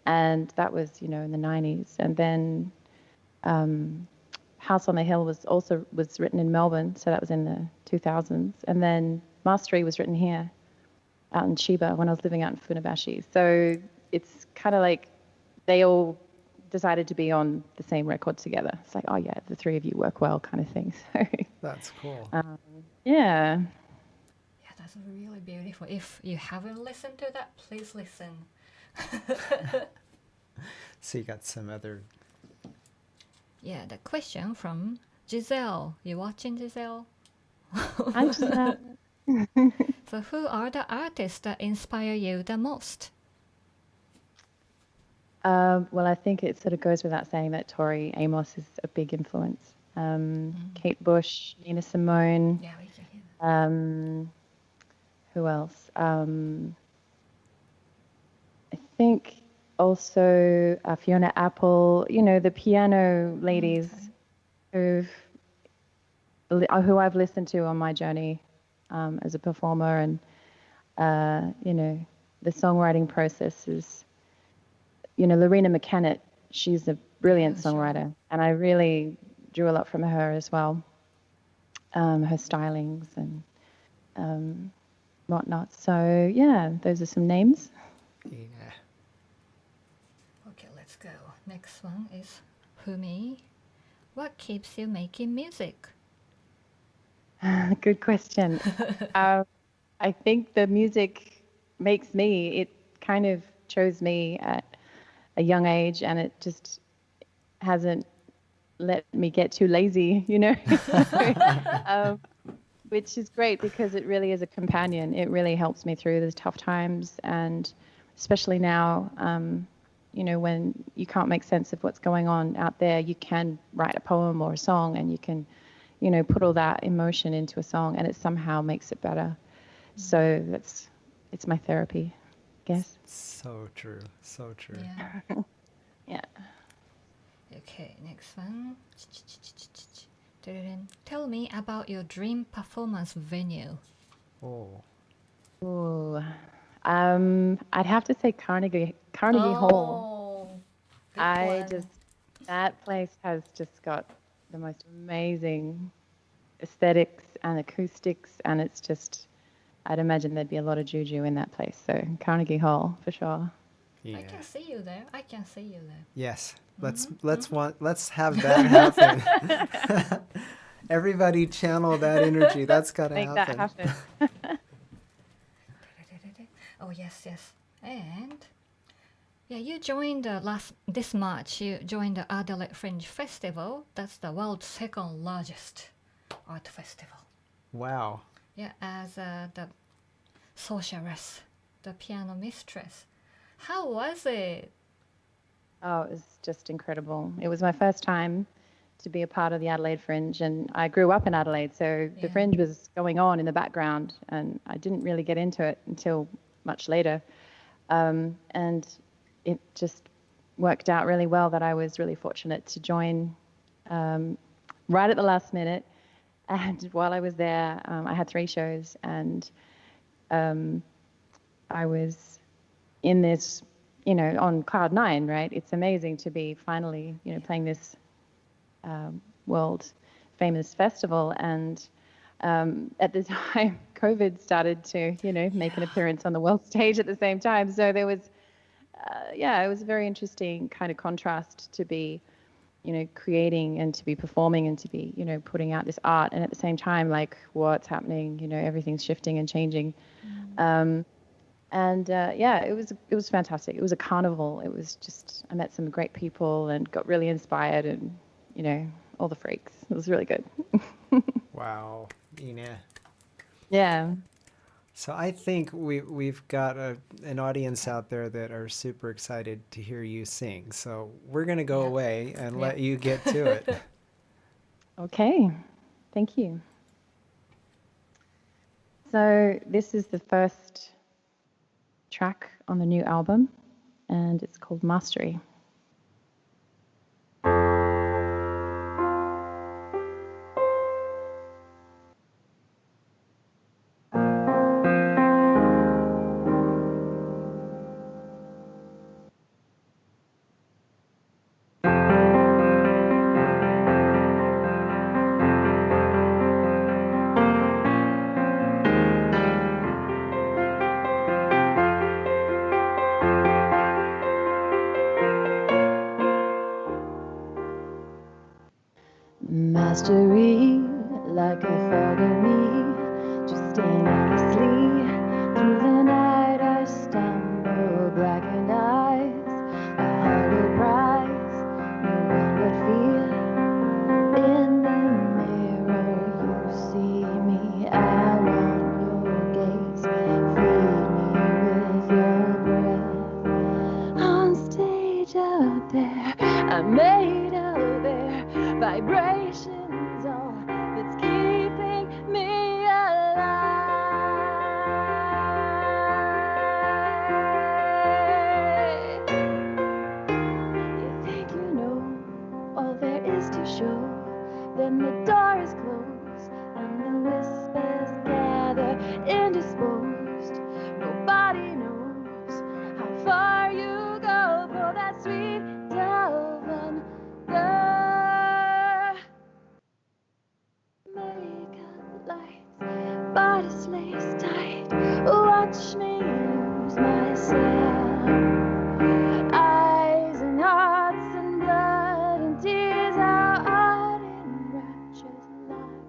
and that was in the 90s. And then House on the Hill was written in Melbourne, so that was in the 2000s. And then Mastery was written here, out in Chiba, when I was living out in Funabashi. So it's kind of like they all decided to be on the same record together. It's like, oh yeah, the 3 of you work well, kind of thing. So that's cool. Yeah. Yeah, that's really beautiful. If you haven't listened to that, please listen. So you got some other. Yeah, the question from Giselle. You watching, Giselle? Hi, Giselle. So who are the artists that inspire you the most? Well, I think it sort of goes without saying that Tori Amos is a big influence. Kate Bush, Nina Simone. Yeah, we can hear that. Who else? I think also Fiona Apple. The piano ladies who I've listened to on my journey as a performer, and the songwriting process is. Lorena McKennett, she's a brilliant songwriter, and I really drew a lot from her as well. Her stylings and whatnot. So yeah, those are some names. Yeah. Okay, let's go. Next one is Fumi. What keeps you making music? Good question. I think the music makes me. It kind of chose me at a young age, and it just hasn't let me get too lazy, you know. Which is great because it really is a companion. It really helps me through the tough times, and especially now, you know, when you can't make sense of what's going on out there, you can write a poem or a song, and you can, you know, put all that emotion into a song, and it somehow makes it better. So it's my therapy, I guess. So true. So true. Yeah. Yeah. Okay, next one. Tell me about your dream performance venue. Oh. Ooh. I'd have to say Carnegie Hall. That place has just got the most amazing aesthetics and acoustics, and it's just, I'd imagine there'd be a lot of juju in that place. So Carnegie Hall for sure. Yeah. I can see you there. I can see you there. Yes. Let's have that happen. Everybody channel that energy. That's gotta Make happen. that happen. Oh yes. And yeah, you joined this March. You joined the Adelaide Fringe Festival. That's the world's second largest art festival. Wow. Yeah, as the sorceress, the piano mistress. How was it? Oh, it was just incredible. It was my first time to be a part of the Adelaide Fringe, and I grew up in Adelaide, so the Fringe was going on in the background, and I didn't really get into it until much later. And it just worked out really well that I was really fortunate to join right at the last minute. And while I was there, I had 3 shows, and I was in this, you know, on cloud 9, right? It's amazing to be finally, you know, playing this world famous festival. And at the time, COVID started to, you know, make an appearance on the world stage at the same time. So there was, it was a very interesting kind of contrast to be, you know, creating and to be performing and to be, you know, putting out this art, and at the same time, like, what's happening? You know, everything's shifting and changing. It was fantastic. It was a carnival. It was just, I met some great people and got really inspired, and, you know, all the freaks. It was really good. Wow. Ina. Yeah. So I think we've got an audience out there that are super excited to hear you sing. So we're going to go away and let you get to it. Okay. Thank you. So this is the first track on the new album, and it's called Mastery. Mastery, like a fog in me, just aimlessly through the night I stumble, blackened eyes, a hollow prize, no one would feel in the mirror. You see me, I want your gaze, feed me with your breath. On stage out there, I'm made of air, vibrations, all that's keeping me alive. You think you know all there is to show, then the door is closed and the whispers gather indisposed. Nobody knows how far you go for that sweet dove under. Makeup lights, bodice laced tight, watch me lose myself. Eyes and hearts and blood and tears, how art enraptures life.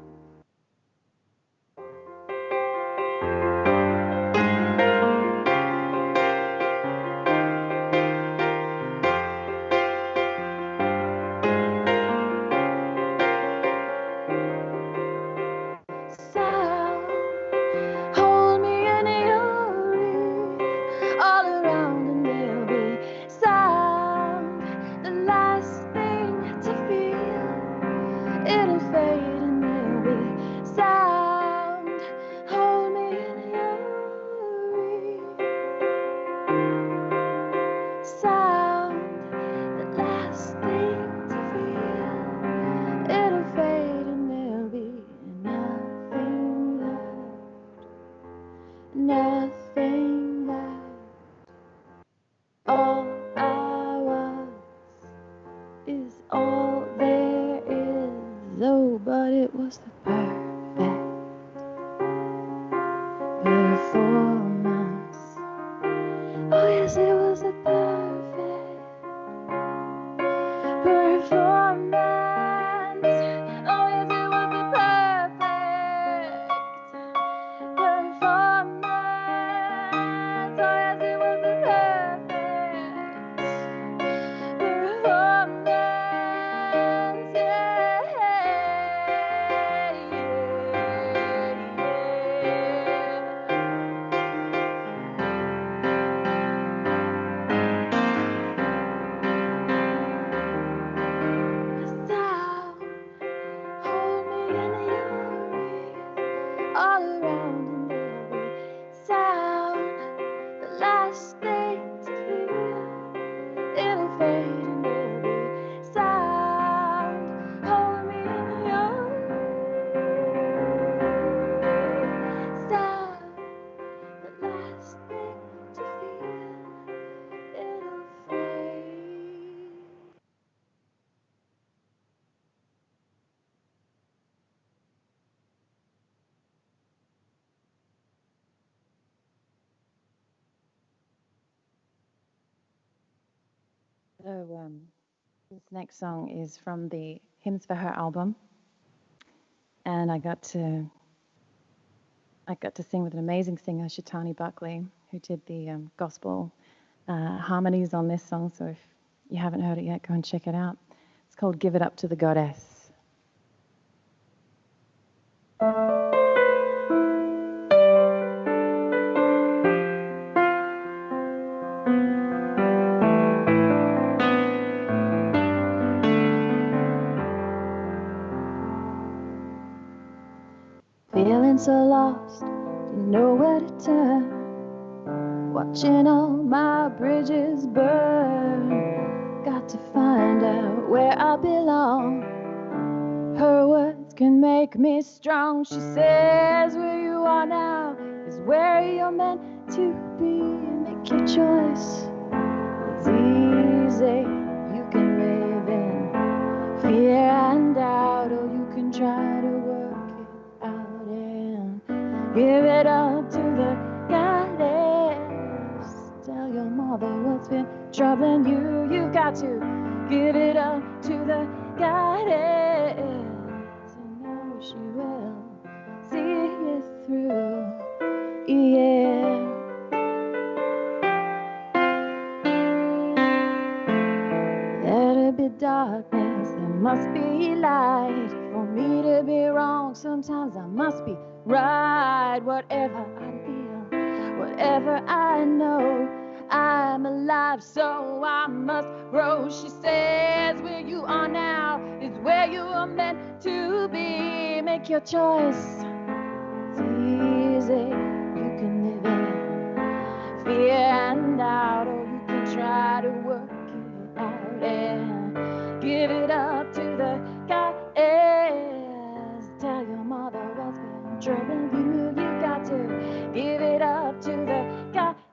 nothing left. All I was is all there is. Oh, but it was the perfect performance. Oh, yes, it was a perfect performance. Oh, yes, it was a perfect performance. Oh, yes, it was a perfect performance. Yeah, sound, hold me in your arms, all around and every sound, the last thing to feel, it'll fade and every sound, hold me in your sound, the last thing to feel, it'll fade. So this next song is from the Hymns for Her album, and I got to sing with an amazing singer, Shitani Buckley, who did the gospel harmonies on this song. So if you haven't heard it yet, go and check it out. It's called "Give It Up to the Goddess." Feeling so lost, don't know where to turn. Watching all my bridges burn. Got to find out where I belong. Her words can make me strong. She says where you are now is where you're meant to be. Make your choice. It's easy. You can live in fear and doubt, or you can try to work it out and give it up to the goddess. Tell your mother what's been troubling you. You got to give it up to the goddess. You know she will see you through. Yeah. There'll be darkness, there must be light. For me to be wrong, sometimes I must be right. Whatever I feel, whatever I know, I'm alive, so I must grow. She says where you are now is where you are meant to be. Make your choice. It's easy. You can live in fear and doubt, or you can try to work it out and give it up to the goddess. Tell your mother what's been troubling you. You got to give it up to the goddess.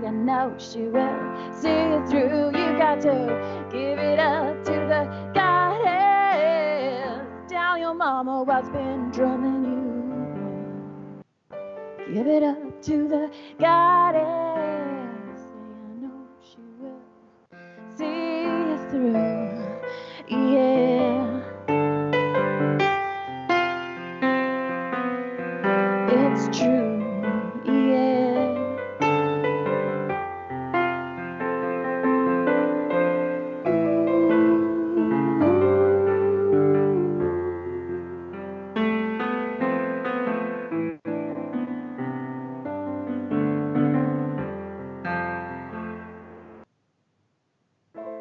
You know she will see you through. You got to give it up to the goddess. Tell your mama what's been troubling you. Give it up to the goddess. I know she will see you through. Yeah. It's true. Yeah.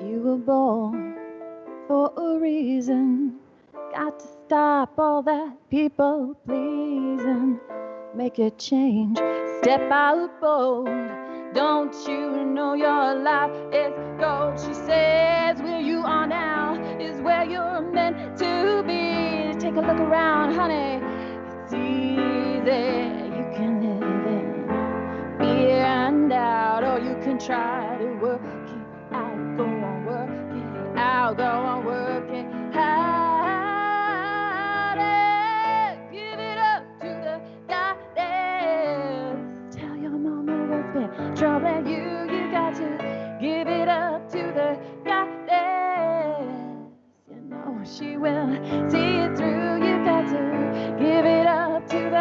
You were born for a reason. Got to stop all that people pleasing. Make a change, step out bold. Don't you know your life is gold? She says where you are now is where you're meant to be. Take a look around, honey. It's easy. You can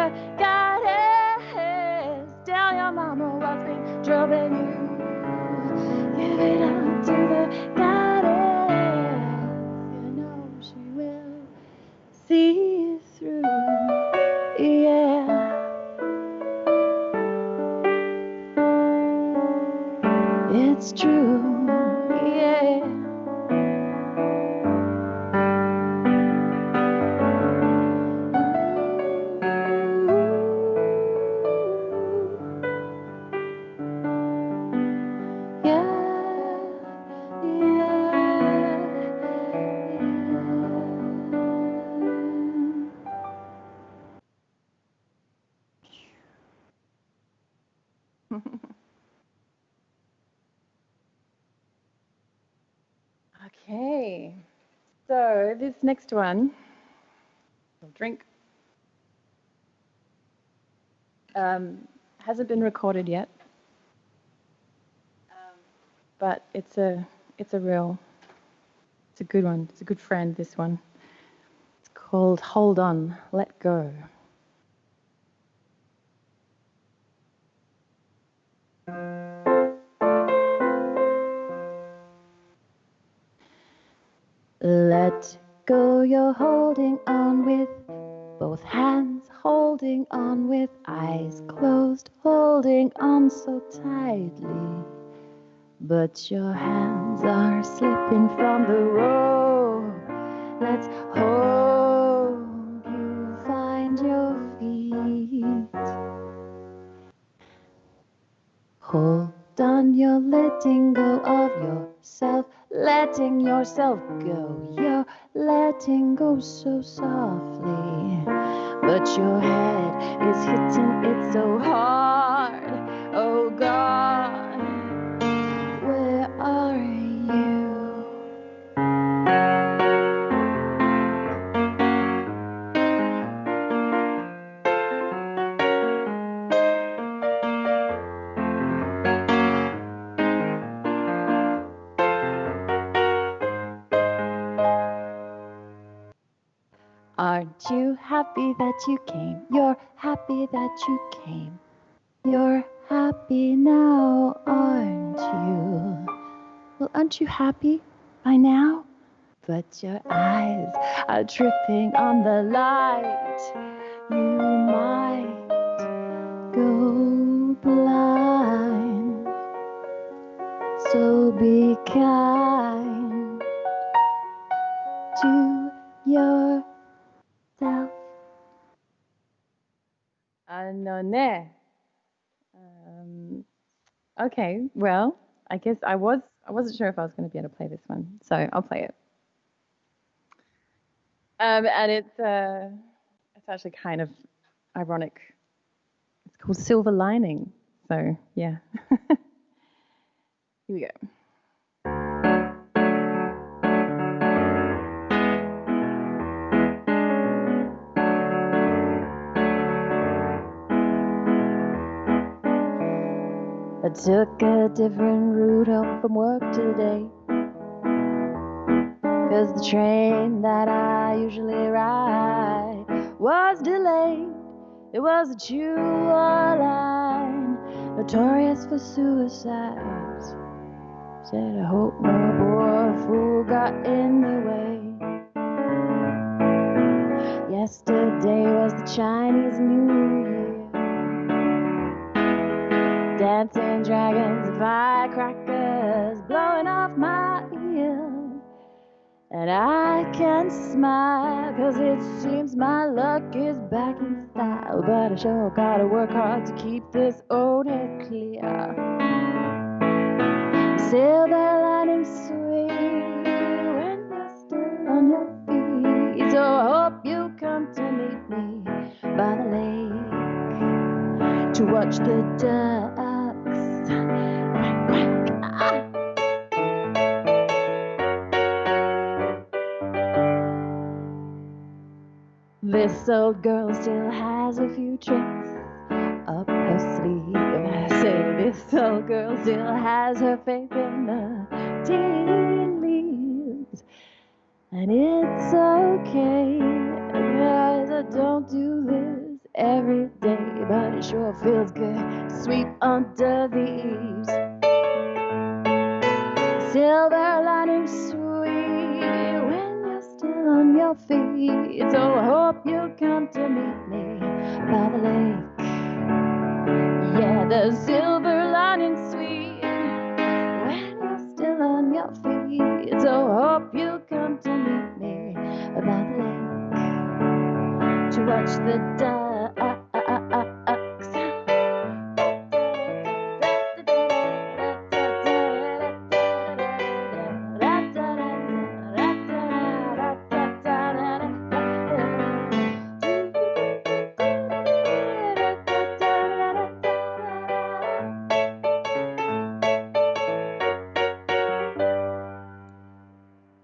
the goddess. Tell your mama what's been troubling you. Give it up to the goddess. You know she will see you through. Yeah. It's true. Yeah. Okay, so this next one, I'll drink, hasn't been recorded yet, but it's a good one. It's a good friend, this one. It's called Hold On, Let Go. Let go, you're holding on with both hands, holding on with eyes closed, holding on so tightly. But your hands are slipping from the rope. Let's hope you find your feet. Hold on, you're letting go of yourself, letting yourself go. You're letting go so softly, but your head is hitting it so hard. Oh God, where are you? Aren't you happy that you came? You're happy that you came. You're happy now, aren't you? Well, aren't you happy by now? But your eyes are tripping on the light. You might go blind. So be kind to yourself. Anone. Okay, well, I guess I wasn't sure if I was going to be able to play this one, so I'll play it. And it's actually kind of ironic. It's called Silver Lining. So yeah. Here we go. I took a different route home from work today, 'cause the train that I usually ride was delayed. It was a two-hour line, notorious for suicides. Said I hope no poor fool got in the way. Yesterday was the Chinese New Year. Dancing dragons and firecrackers blowing off my ear. And I can smile, 'cause it seems my luck is back in style. But I sure gotta work hard to keep this old head clear. Silver lining sweet when you're still on your feet. So I hope you come to meet me by the lake to watch the ducks quack, quack. Ah. This old girl still has a few tricks up her sleeve. I say this old girl still has her faith in the tea leaves. And it's okay, 'cause I don't do this every day, but it sure feels good to sweep under the eaves. Silver lining sweet when you're still on your feet. So I hope you'll come to meet me by the lake. Yeah, the silver lining sweet when you're still on your feet. So I hope you'll come to meet me by the lake to watch the ducks.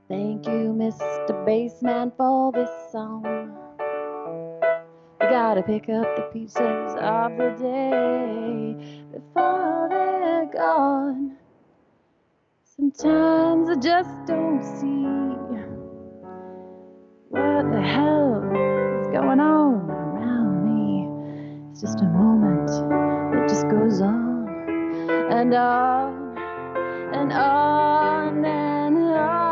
Thank you, Mr. Bassman, for this song. You gotta pick up the pieces of the day before they're gone. Sometimes I just don't see what the hell is going on around me. It's just a moment that just goes on and on and on and on.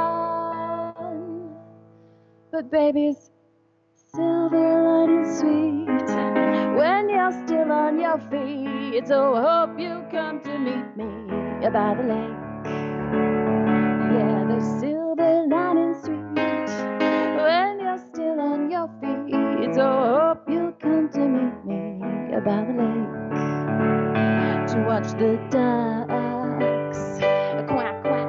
But baby's silver lining sweet when you're still on your feet. So I hope you come to meet me by the lake. Yeah, the silver lining sweet when you're still on your feet. So I hope you come to meet me by the lake to watch the ducks quack quack.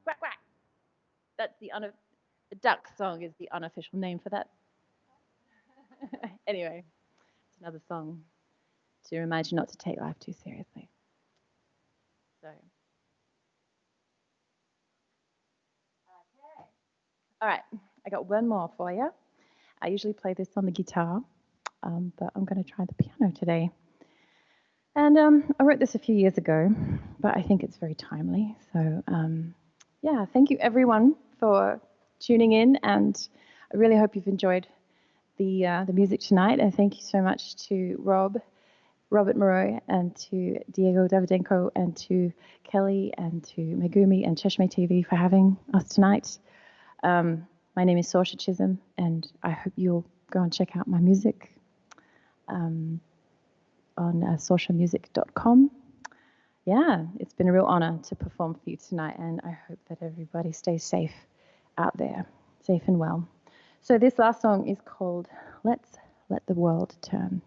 Quack quack. That's the duck song is the unofficial name for that. Anyway, it's another song to remind you not to take life too seriously. So, okay. All right, I got one more for you. I usually play this on the guitar, but I'm going to try the piano today. And I wrote this a few years ago, but I think it's very timely. So, yeah, thank you everyone for tuning in, and I really hope you've enjoyed the music tonight. And thank you so much to Robert Moreau, and to Diego Davidenko, and to Kelly, and to Megumi and Cheshmeh TV for having us tonight. My name is Sorcha Chisholm, and I hope you'll go and check out my music on sorchamusic.com. Yeah, it's been a real honor to perform for you tonight, and I hope that everybody stays safe out there, safe and well. So this last song is called Let's Let the World Turn.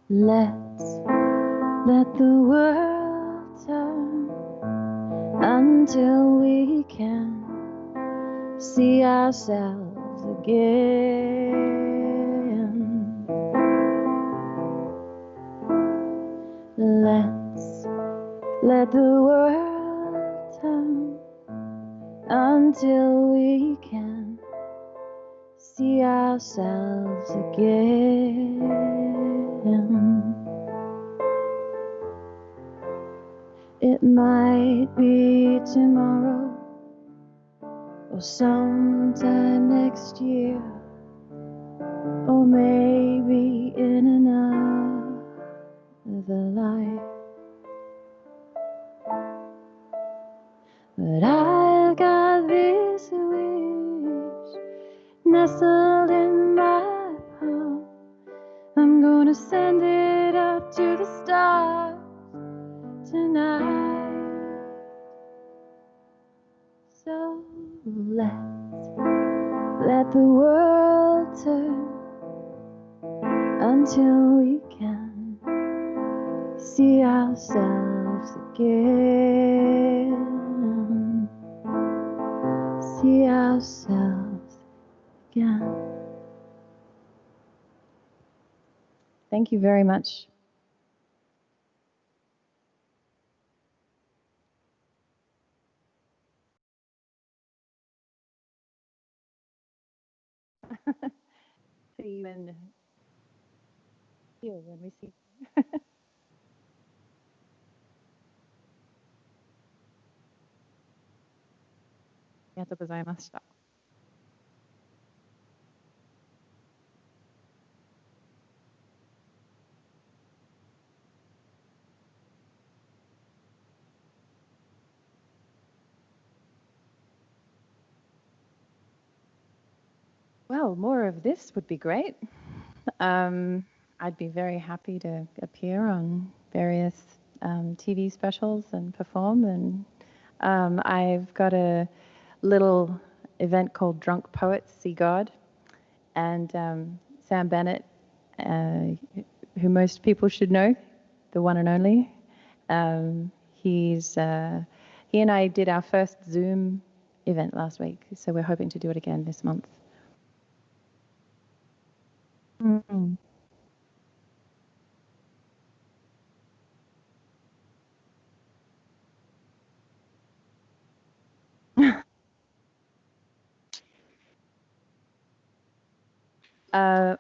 Let's let the world turn until we can see ourselves again. Let's let the world turn until we can see ourselves again. It might be tomorrow or sometime next year, or maybe in another life. But I've got this wish nestled in my palm. I'm gonna send it up to the stars tonight. So let's let the world turn until we can see ourselves again. See ourselves again. Thank you very much. See you in here when we see. ありがとうございました。Well, more of this would be great. I'd be very happy to appear on various TV specials and perform. And I've got a little event called Drunk Poets See God. And Sam Bennett, who most people should know, the one and only, he and I did our first Zoom event last week. So we're hoping to do it again this month. Mm.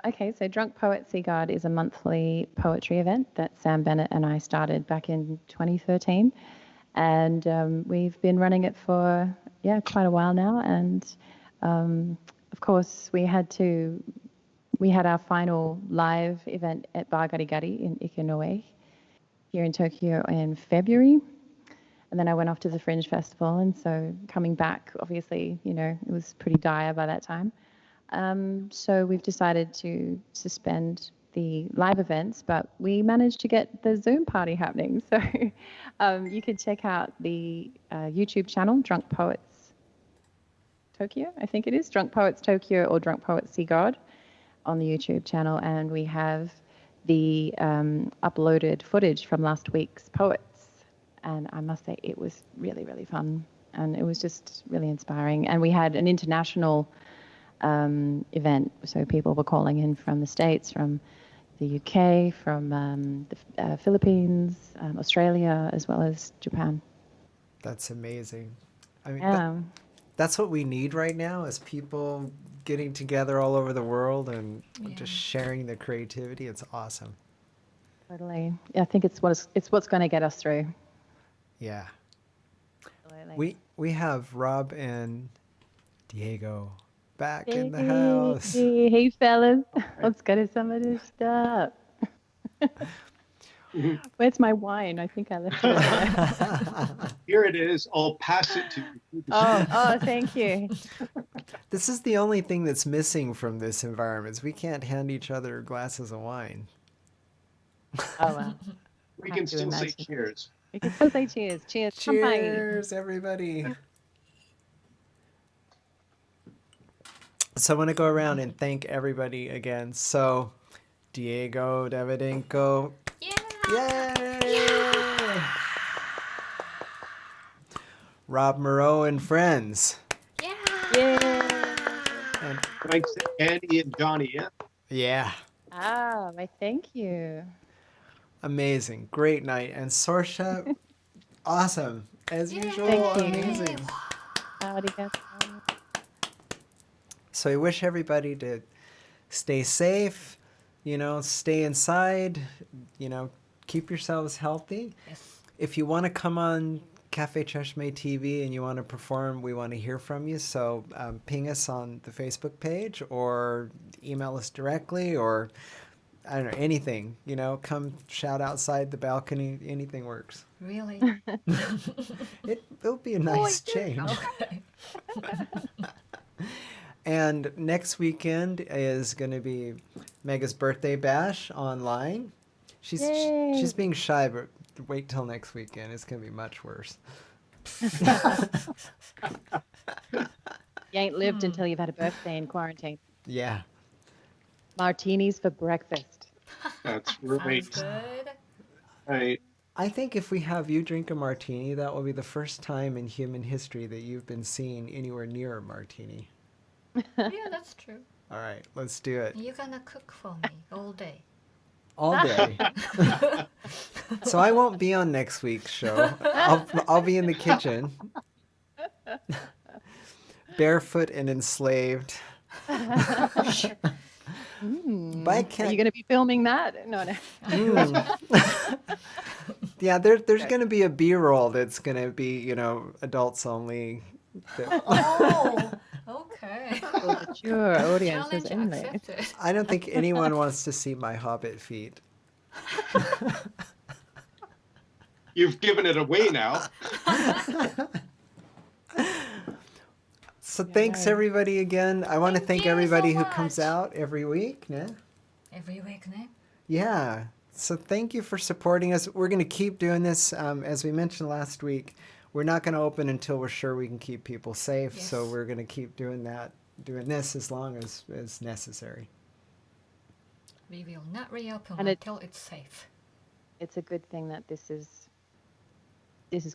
Okay, so Drunk Poets See God is a monthly poetry event that Sam Bennett and I started back in 2013. And we've been running it for, quite a while now. And of course, we had our final live event at Bar Gari Gari in Ikenoe here in Tokyo in February. And then I went off to the Fringe Festival. And so coming back, obviously, it was pretty dire by that time. So we've decided to suspend the live events, but we managed to get the Zoom party happening. So you can check out the YouTube channel, Drunk Poets Tokyo, I think it is, Drunk Poets Tokyo or Drunk Poets See God on the YouTube channel. And we have the uploaded footage from last week's poets. And I must say it was really, really fun. And it was just really inspiring. And we had an international event. So people were calling in from the States, from the UK, from the Philippines, Australia, as well as Japan. That's amazing. I mean, that's what we need right now is people getting together all over the world and just sharing their creativity. It's awesome. Totally. I think it's what's going to get us through. Yeah. Absolutely. We have Rob and Diego back in the house. Hey fellas, let's go to some of this stuff. Where's my wine? I think I left it there. Here it is. I'll pass it to you. Oh, thank you. This is the only thing that's missing from this environment. Is we can't hand each other glasses of wine. Oh well. We can still say cheers. We can still say cheers. Cheers. Cheers, everybody. So I want to go around and thank everybody again. So, Diego, Davidenko. Yay! Rob, Moreau and Friends. And Thanks to Andy and Jonny. yeah. My thank you. Amazing. Great night. And Sorcha, awesome. As usual, Thank you. amazing. Arigato. So I wish everybody to stay safe, stay inside, keep yourselves healthy. Yes. If you want to come on Cafe Cheshmeh TV and you want to perform, we want to hear from you. So ping us on the Facebook page or email us directly or, I don't know, anything, come shout outside the balcony. Anything works. Really? It'll be a nice change. Okay. And next weekend is going to be Mega's birthday bash online. She's being shy, but wait till next weekend. It's going to be much worse. You ain't lived until you've had a birthday in quarantine. Yeah. Martinis for breakfast. That's right. Sounds good. Right. I think if we have you drink a martini, that will be the first time in human history that you've been seen anywhere near a martini. Yeah, that's true. All right, let's do it. You're gonna cook for me all day. All day. So I won't be on next week's show. I'll be in the kitchen. Barefoot and enslaved. But I Are can't. you going to be filming that? No. Yeah, there's going to be a B-roll that's going to be, adults only. Oh, okay. Mature audiences Challenge only. accepted. I don't think anyone wants to see my hobbit feet. You've given it away now. So thanks everybody again. I want to thank you everybody so who comes much. out every week. Yeah. Every week, ne? Yeah. So thank you for supporting us. We're going to keep doing this. As we mentioned last week, we're not going to open until we're sure we can keep people safe. Yes. So we're going to keep doing this as long as necessary. We will not reopen And until it's safe. It's a good thing that this is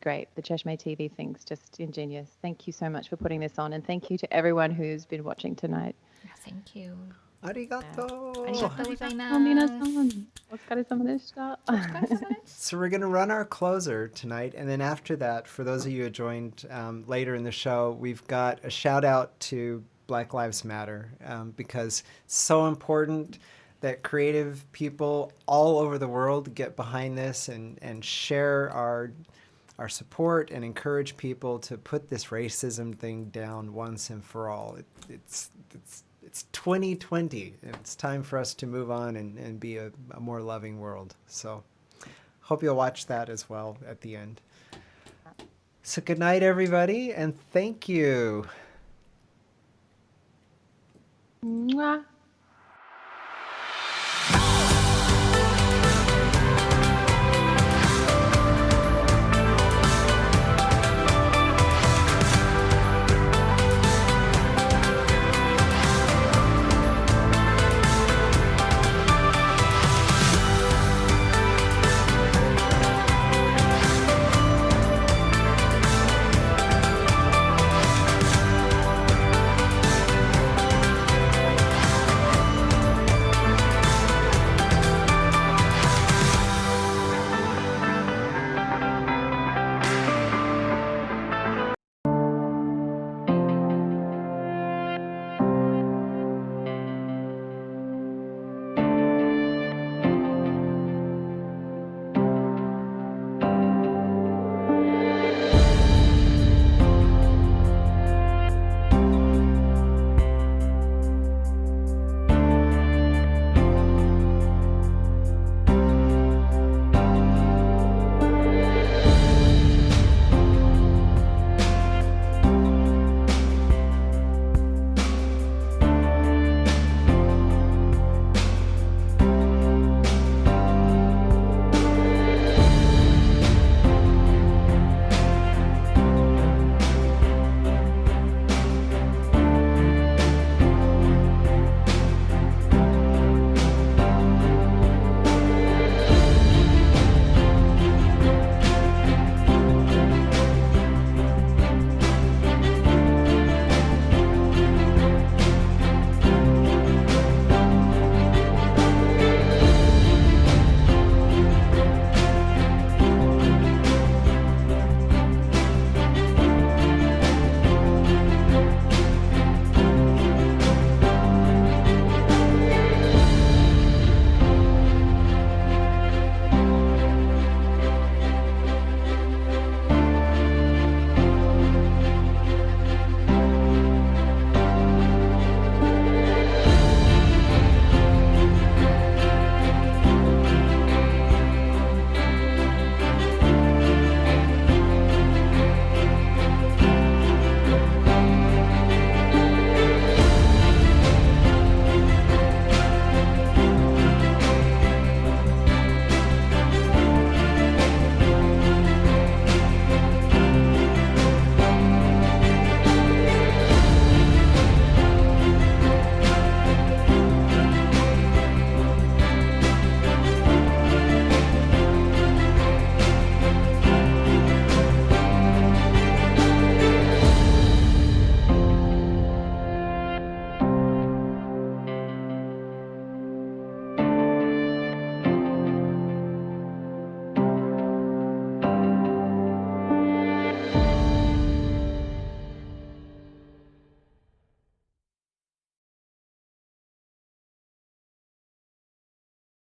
great. The Cheshmeh TV thing's just ingenious. Thank you so much for putting this on, and thank you to everyone who's been watching tonight. Thank you. Arigato. ありがとうございます。皆さん、お疲れ様でした。So we're going to run our closer tonight. And then after that, for those of you who joined later in the show, we've got a shout out to Black Lives Matter because it's so important that creative people all over the world get behind this and share our support and encourage people to put this racism thing down once and for all. It's 2020. It's time for us to move on and be a more loving world. So hope you'll watch that as well at the end. So good night, everybody, and thank you. Mwah.